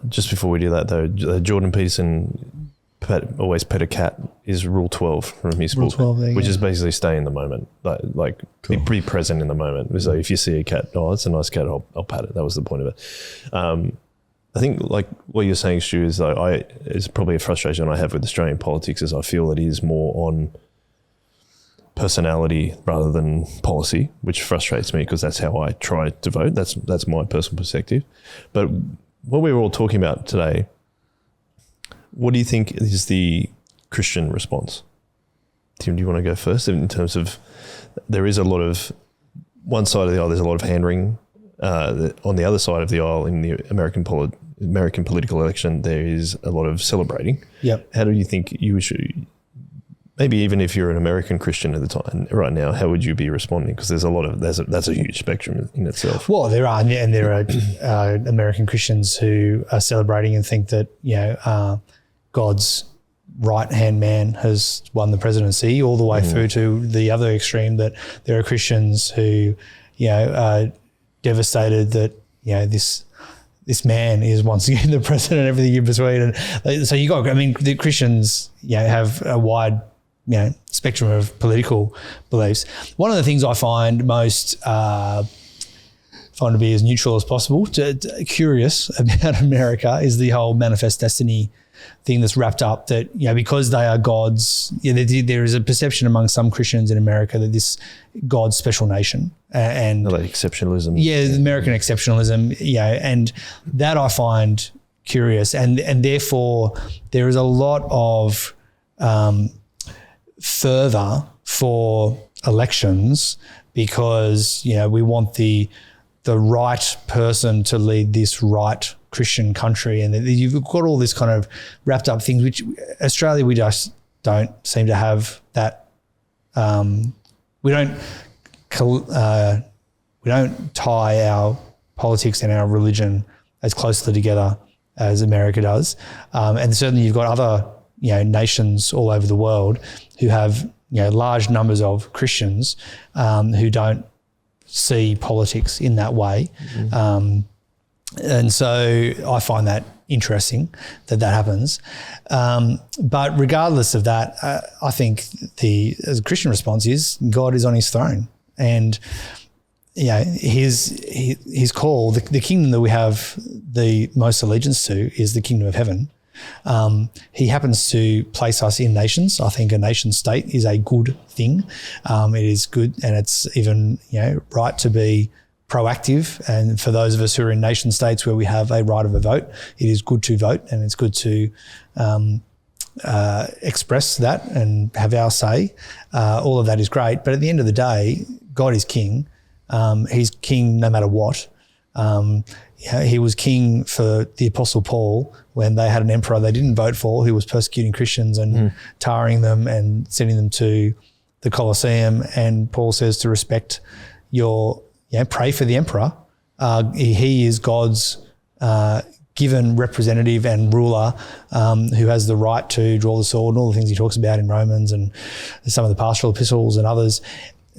just before we do that though, Jordan Peterson always pet a cat is rule 12 from his book, 12, which is basically stay in the moment, like cool. Be present in the moment. So if you see a cat, oh, it's a nice cat, I'll pat it. That was the point of it. I think like what you're saying, Stu, is is probably a frustration I have with Australian politics, is I feel that it is more on personality rather than policy, which frustrates me because that's how I try to vote. That's my personal perspective. But what we were all talking about today, what do you think is the Christian response? Tim, do you want to go first in terms of, there is a lot of, one side of the aisle, there's a lot of hand-wringing. On the other side of the aisle in the American political election, there is a lot of celebrating. Yep. How do you think you should, maybe even if you're an American Christian at the time, right now, how would you be responding? Because there's a lot of, that's a huge spectrum in itself. Well, there are, and there are American Christians who are celebrating and think that, God's right-hand man has won the presidency, all the way through to the other extreme, that there are Christians who, are devastated that, this man is once again the president, everything in between. And so the Christians, have a wide, spectrum of political beliefs. One of the things I find most to be as neutral as possible, curious about America, is the whole manifest destiny thing that's wrapped up, that, because they are God's, there is a perception among some Christians in America that this God's special nation, and like exceptionalism. Yeah, American exceptionalism, and that I find curious, and therefore there is a lot of further for elections, because we want the right person to lead this right Christian country, and you've got all this kind of wrapped up things, which Australia, we just don't seem to have that. We don't tie our politics and our religion as closely together as America does, and certainly you've got other nations all over the world who have large numbers of Christians who don't see politics in that way. And so I find that interesting that happens. But regardless of that, I think as a Christian response is God is on his throne, And his call, the kingdom that we have the most allegiance to is the kingdom of heaven. He happens to place us in nations. I think a nation state is a good thing. It is good, and it's even right to be proactive. And for those of us who are in nation states where we have a right of a vote, it is good to vote, and it's good to express that and have our say. All of that is great, but at the end of the day, God is king. He's king no matter what. He was king for the Apostle Paul when they had an emperor they didn't vote for, who was persecuting Christians and tarring them and sending them to the Colosseum. And Paul says to respect pray for the emperor. He is God's given representative and ruler who has the right to draw the sword and all the things he talks about in Romans and some of the pastoral epistles and others.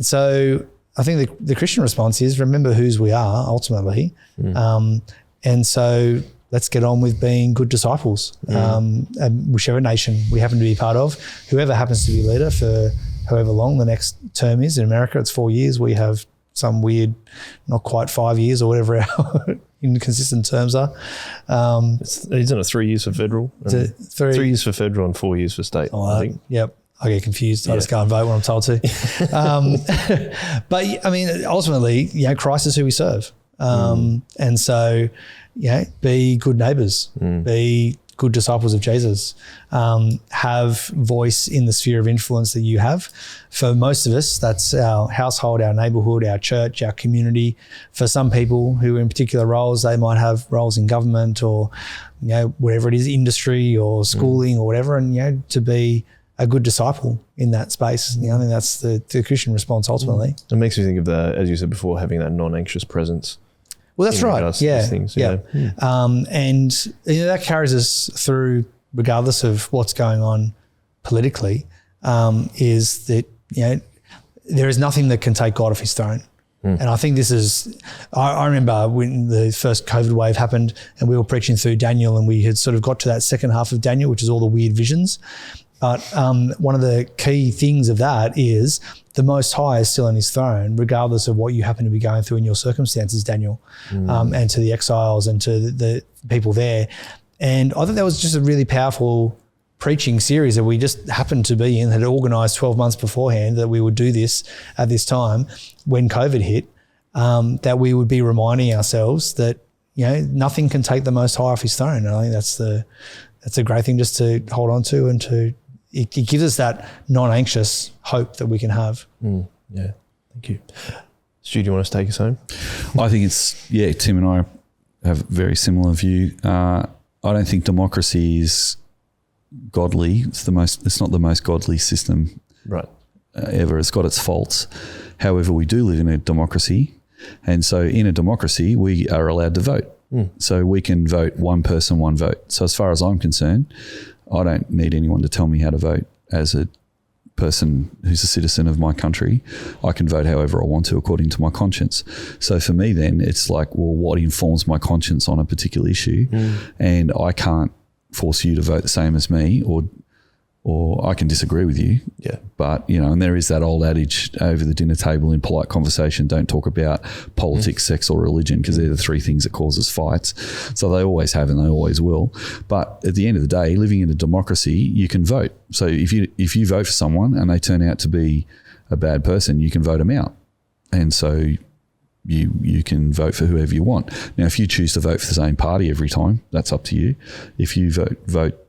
So I think the Christian response is remember whose we are ultimately. And so let's get on with being good disciples, whichever nation we happen to be part of, whoever happens to be leader for however long the next term is. In America, it's 4 years. We have some weird, not quite 5 years or whatever our inconsistent terms are. Isn't it 3 years for federal? 3 years for federal and 4 years for state, I think. Yep. I get confused. I just go and vote when I'm told to. But I mean, ultimately, Christ is who we serve. And so, be good neighbours, be good disciples of Jesus, have voice in the sphere of influence that you have. For most of us, that's our household, our neighbourhood, our church, our community. For some people who are in particular roles, they might have roles in government or, whatever it is, industry or schooling or whatever, and, to be a good disciple in that space. I think that's the Christian response ultimately. It makes me think of as you said before, having that non-anxious presence. Well, that's right. Things, and that carries us through, regardless of what's going on politically, is that, there is nothing that can take God off his throne. And I think this is, I remember when the first COVID wave happened and we were preaching through Daniel and we had sort of got to that second half of Daniel, which is all the weird visions. But one of the key things of that is the Most High is still on his throne, regardless of what you happen to be going through in your circumstances, Daniel, and to the exiles and to the people there. And I think that was just a really powerful preaching series that we just happened to be in, had organised 12 months beforehand that we would do this at this time when COVID hit, that we would be reminding ourselves that, nothing can take the Most High off his throne. And I think that's a great thing just to hold on to, and it gives us that non-anxious hope that we can have. Yeah, thank you. Stu, do you want us to take us home? I think Tim and I have a very similar view. I don't think democracy is godly. It's not the most godly system ever. It's got its faults. However, we do live in a democracy. And so in a democracy, we are allowed to vote. So we can vote one person, one vote. So as far as I'm concerned, I don't need anyone to tell me how to vote. As a person who's a citizen of my country, I can vote however I want to according to my conscience. So for me then, it's like, well, what informs my conscience on a particular issue? And I can't force you to vote the same as me, or I can disagree with you. Yeah. But, and there is that old adage over the dinner table in polite conversation, don't talk about politics, sex or religion, because they're the three things that causes fights. So they always have and they always will. But at the end of the day, living in a democracy, you can vote. So if you vote for someone and they turn out to be a bad person, you can vote them out. And so you can vote for whoever you want. Now, if you choose to vote for the same party every time, that's up to you. If you vote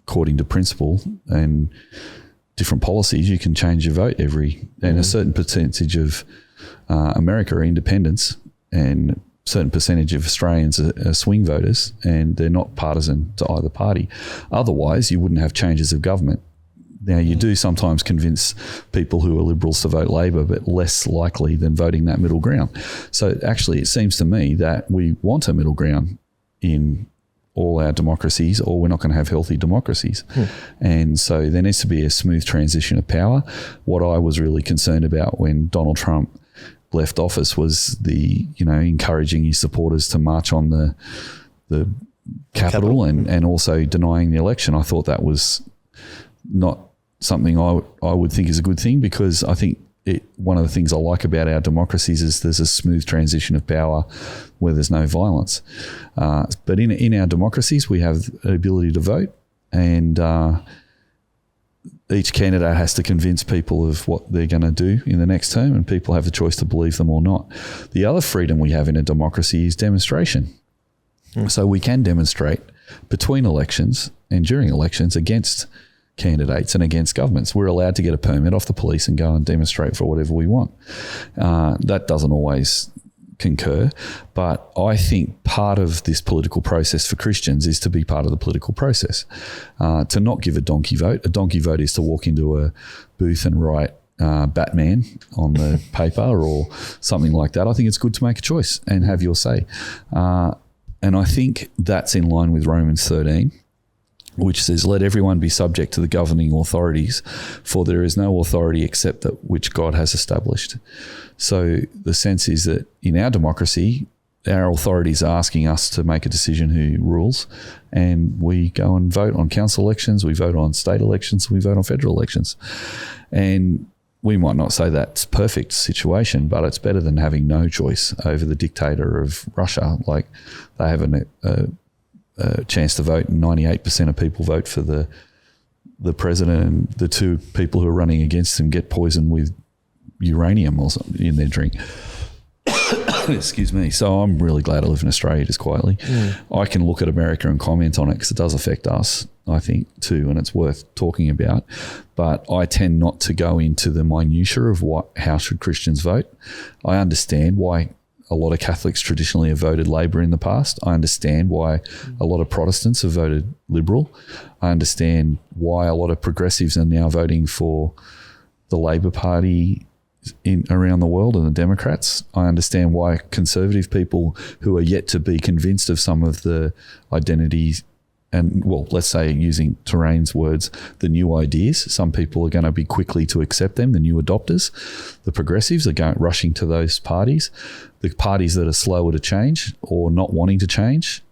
according to principle and different policies, you can change your vote and a certain percentage of America are independents, and a certain percentage of Australians are swing voters, and they're not partisan to either party. Otherwise, you wouldn't have changes of government. Now, you do sometimes convince people who are Liberals to vote Labor, but less likely than voting that middle ground. So actually, it seems to me that we want a middle ground in all our democracies, or we're not going to have healthy democracies. And so there needs to be a smooth transition of power. What I was really concerned about when Donald Trump left office was the, encouraging his supporters to march on the Capitol and also denying the election. I thought that was not something I would think is a good thing, because I think one of the things I like about our democracies is there's a smooth transition of power where there's no violence. But in our democracies, we have the ability to vote, and each candidate has to convince people of what they're going to do in the next term, and people have the choice to believe them or not. The other freedom we have in a democracy is demonstration. So we can demonstrate between elections and during elections against candidates and against governments. We're allowed to get a permit off the police and go and demonstrate for whatever we want. That doesn't always concur, but I think part of this political process for Christians is to be part of the political process, to not give a donkey vote. A donkey vote is to walk into a booth and write Batman on the paper or something like that. I think it's good to make a choice and have your say. And I think that's in line with Romans 13, which says, let everyone be subject to the governing authorities, for there is no authority except that which God has established. So the sense is that in our democracy, our authorities are asking us to make a decision who rules, and we go and vote on council elections, we vote on state elections, we vote on federal elections. And we might not say that's perfect situation, but it's better than having no choice over the dictator of Russia. Like, they have a chance to vote, and 98% of people vote for the president, and the two people who are running against him get poisoned with uranium or something in their drink. Excuse me. So I'm really glad I live in Australia just quietly. I can look at America and comment on it because it does affect us, I think, too, and it's worth talking about. But I tend not to go into the minutiae of how should Christians vote. I understand why a lot of Catholics traditionally have voted Labor in the past. I understand why a lot of Protestants have voted Liberal. I understand why a lot of progressives are now voting for the Labor Party around the world and the Democrats. I understand why conservative people who are yet to be convinced of some of the identities and, well, let's say, using Terrain's words, the new ideas, some people are going to be quickly to accept them, the new adopters. The progressives are rushing to those parties. The parties that are slower to change or not wanting to change,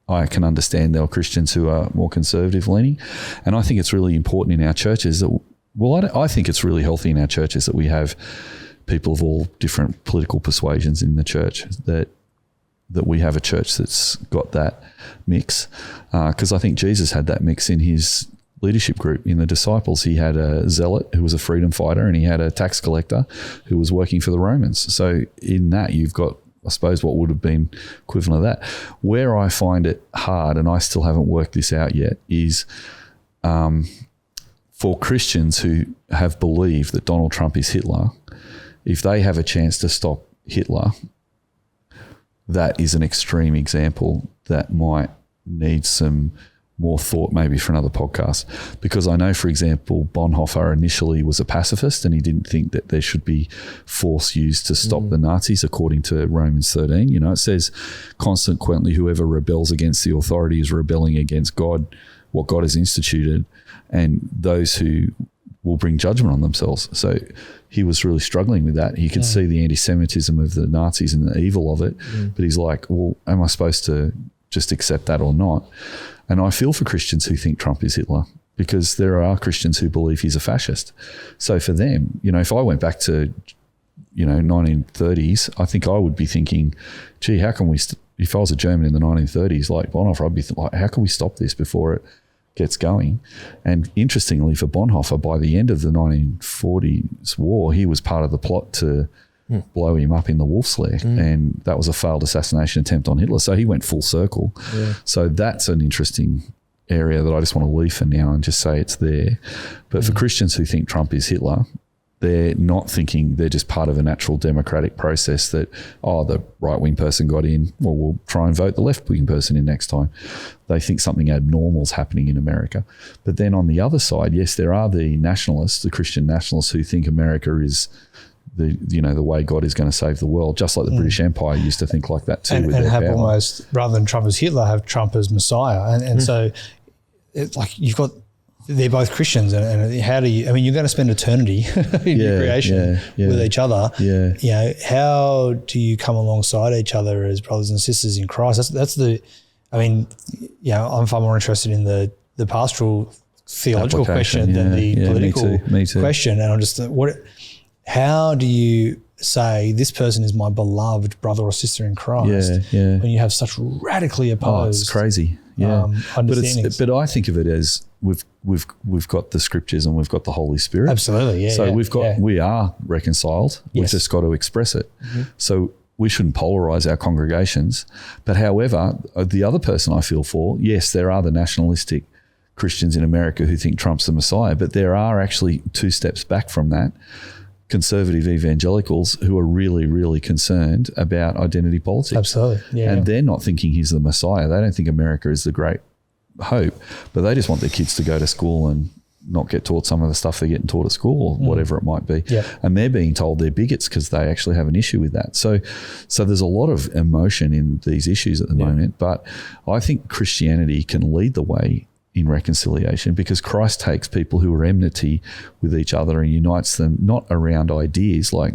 I can understand there are Christians who are more conservative leaning. And I think it's really important in our churches that, well, I think it's really healthy in our churches that we have people of all different political persuasions in the church, that we have a church that's got that mix. Because I think Jesus had that mix in his leadership group, in the disciples. He had a zealot who was a freedom fighter, and he had a tax collector who was working for the Romans. So in that, you've got, I suppose, what would have been equivalent of that. Where I find it hard, and I still haven't worked this out yet, is for Christians who have believed that Donald Trump is Hitler, if they have a chance to stop Hitler, that is an extreme example that might need some more thought, maybe for another podcast. Because I know, for example, Bonhoeffer initially was a pacifist, and he didn't think that there should be force used to stop the Nazis, according to Romans 13. You know, it says, consequently, whoever rebels against the authority is rebelling against God, what God has instituted, and those who will bring judgment on themselves. So he was really struggling with that. He could see the anti-Semitism of the Nazis and the evil of it, but he's like, well, am I supposed to just accept that or not? And I feel for Christians who think Trump is Hitler, because there are Christians who believe he's a fascist. So for them, you know, if I went back to, 1930s, I think I would be thinking, gee, how can we, if I was a German in the 1930s, like Bonhoeffer, I'd be like, how can we stop this before it gets going? And interestingly, for Bonhoeffer, by the end of the 1940s war, he was part of the plot to blow him up in the Wolf's Lair, and that was a failed assassination attempt on Hitler. So he went full circle. So that's an interesting area that I just want to leave for now and just say it's there. But for Christians who think Trump is Hitler, they're not thinking they're just part of a natural democratic process that, the right-wing person got in, well, we'll try and vote the left-wing person in next time. They think something abnormal is happening in America. But then on the other side, yes, there are the nationalists, the Christian nationalists, who think America is the way God is going to save the world, just like the British Empire used to think like that too. And have power. Almost, rather than Trump as Hitler, have Trump as Messiah. And so it's like you've got, they're both Christians, and how do you, I mean, you're going to spend eternity in your creation with each other. How do you come alongside each other as brothers and sisters in Christ? I'm far more interested in the pastoral theological question than the political question. And I'm just, how do you say this person is my beloved brother or sister in Christ when you have such radically opposed? It's crazy. Yeah, understandings. but I think of it as we've got the scriptures and we've got the Holy Spirit. Absolutely, yeah. So we are reconciled. Yes. We've just got to express it. Mm-hmm. So we shouldn't polarize our congregations. But however, the other person I feel for, yes, there are the nationalistic Christians in America who think Trump's the Messiah, but there are actually 2 steps back from that, conservative evangelicals who are really, really concerned about identity politics. Absolutely. Yeah. And they're not thinking he's the Messiah. They don't think America is the great hope, but they just want their kids to go to school and not get taught some of the stuff they're getting taught at school or whatever it might be. Yeah. And they're being told they're bigots because they actually have an issue with that. So there's a lot of emotion in these issues at the moment, but I think Christianity can lead the way in reconciliation because Christ takes people who are enmity with each other and unites them not around ideas like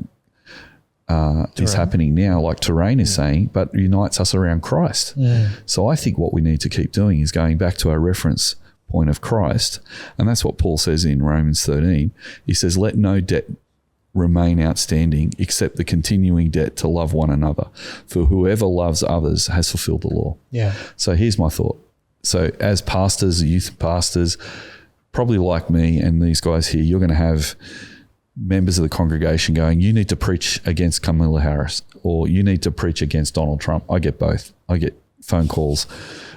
is happening now, like Terrain is saying, but unites us around Christ. Yeah. So I think what we need to keep doing is going back to our reference point of Christ, and that's what Paul says in Romans 13. He says, let no debt remain outstanding except the continuing debt to love one another, for whoever loves others has fulfilled the law. Yeah. So here's my thought. So as pastors, youth pastors, probably like me and these guys here, you're going to have members of the congregation going, you need to preach against Kamala Harris or you need to preach against Donald Trump. I get both. I get phone calls.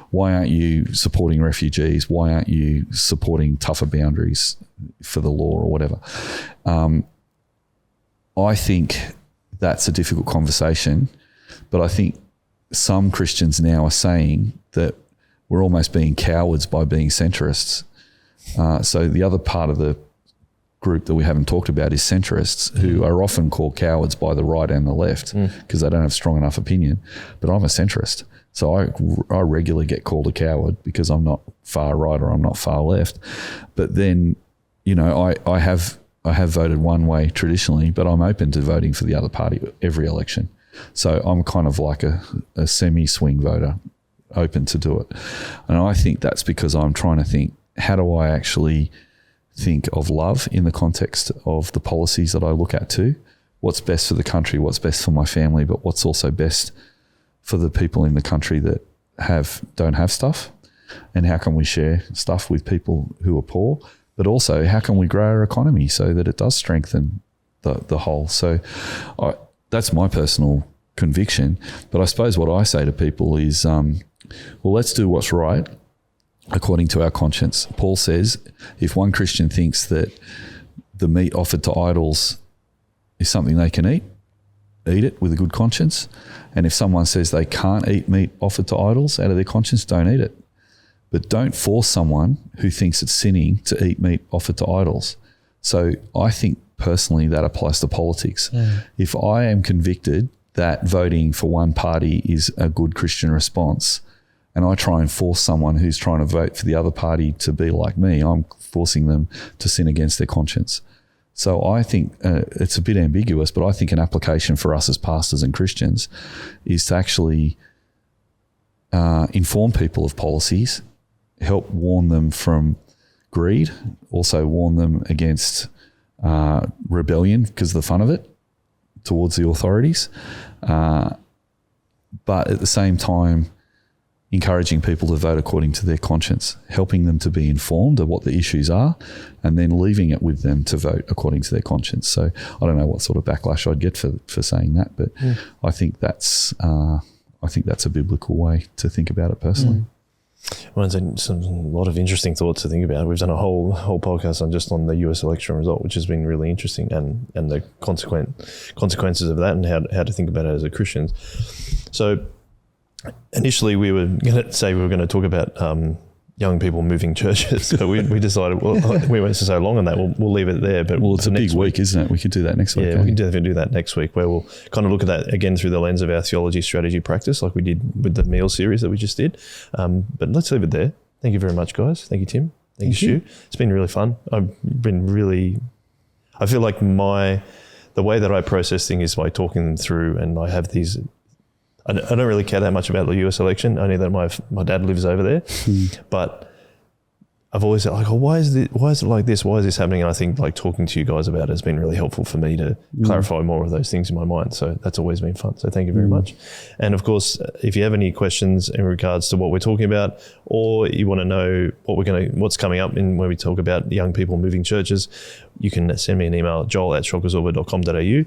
Why aren't you supporting refugees? Why aren't you supporting tougher boundaries for the law or whatever? I think that's a difficult conversation, but I think some Christians now are saying that we're almost being cowards by being centrists. So the other part of the group that we haven't talked about is centrists, who are often called cowards by the right and the left because they don't have strong enough opinion. But I'm a centrist. So I regularly get called a coward because I'm not far right or I'm not far left. But then, I have voted one way traditionally, but I'm open to voting for the other party every election. So I'm kind of like a semi-swing voter, open to do it. And I think that's because I'm trying to think, how do I actually think of love in the context of the policies that I look at too? What's best for the country, what's best for my family, but what's also best for the people in the country that don't have stuff? And how can we share stuff with people who are poor? But also, how can we grow our economy so that it does strengthen the whole? So that's my personal conviction. But I suppose what I say to people is, well, let's do what's right according to our conscience. Paul says, if one Christian thinks that the meat offered to idols is something they can eat it with a good conscience. And if someone says they can't eat meat offered to idols out of their conscience, don't eat it. But don't force someone who thinks it's sinning to eat meat offered to idols. So I think personally that applies to politics. If I am convicted that voting for one party is a good Christian response, and I try and force someone who's trying to vote for the other party to be like me, I'm forcing them to sin against their conscience. So I think it's a bit ambiguous, but I think an application for us as pastors and Christians is to actually inform people of policies, help warn them from greed, also warn them against rebellion because of the fun of it towards the authorities, but at the same time encouraging people to vote according to their conscience, helping them to be informed of what the issues are, and then leaving it with them to vote according to their conscience. So I don't know what sort of backlash I'd get for saying that, but I think that's a biblical way to think about it personally. Well, it's a lot of interesting thoughts to think about. We've done a whole podcast on the US election result, which has been really interesting, and the consequences of that, and how to think about it as a Christian. So initially we were going to say we were going to talk about young people moving churches, but we decided, well, we went so long on that, we'll leave it there. But it's a big week, isn't it? We could do that next week. Yeah, we can definitely do that next week, where we'll kind of look at that again through the lens of our theology, strategy, practice, like we did with the meal series that we just did. But let's leave it there. Thank you very much, guys. Thank you, Tim. Thank you, Stu. It's been really fun. I feel like the way that I process things is by talking them through, and I have these. I don't really care that much about the US election, only that my dad lives over there. But I've always said, like, oh, why is it like this? Why is this happening? And I think like talking to you guys about it has been really helpful for me to clarify more of those things in my mind. So that's always been fun. So thank you very much. And of course, if you have any questions in regards to what we're talking about, or you want to know what's coming up in when we talk about young people moving churches, you can send me an email, joel@shockabsorber.com.au,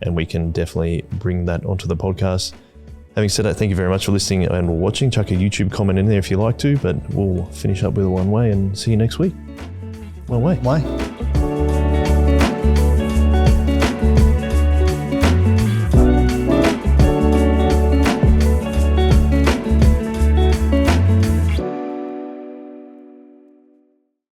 and we can definitely bring that onto the podcast. Having said that, thank you very much for listening and watching. Chuck a YouTube comment in there if you like to, but we'll finish up with one way and see you next week. One way.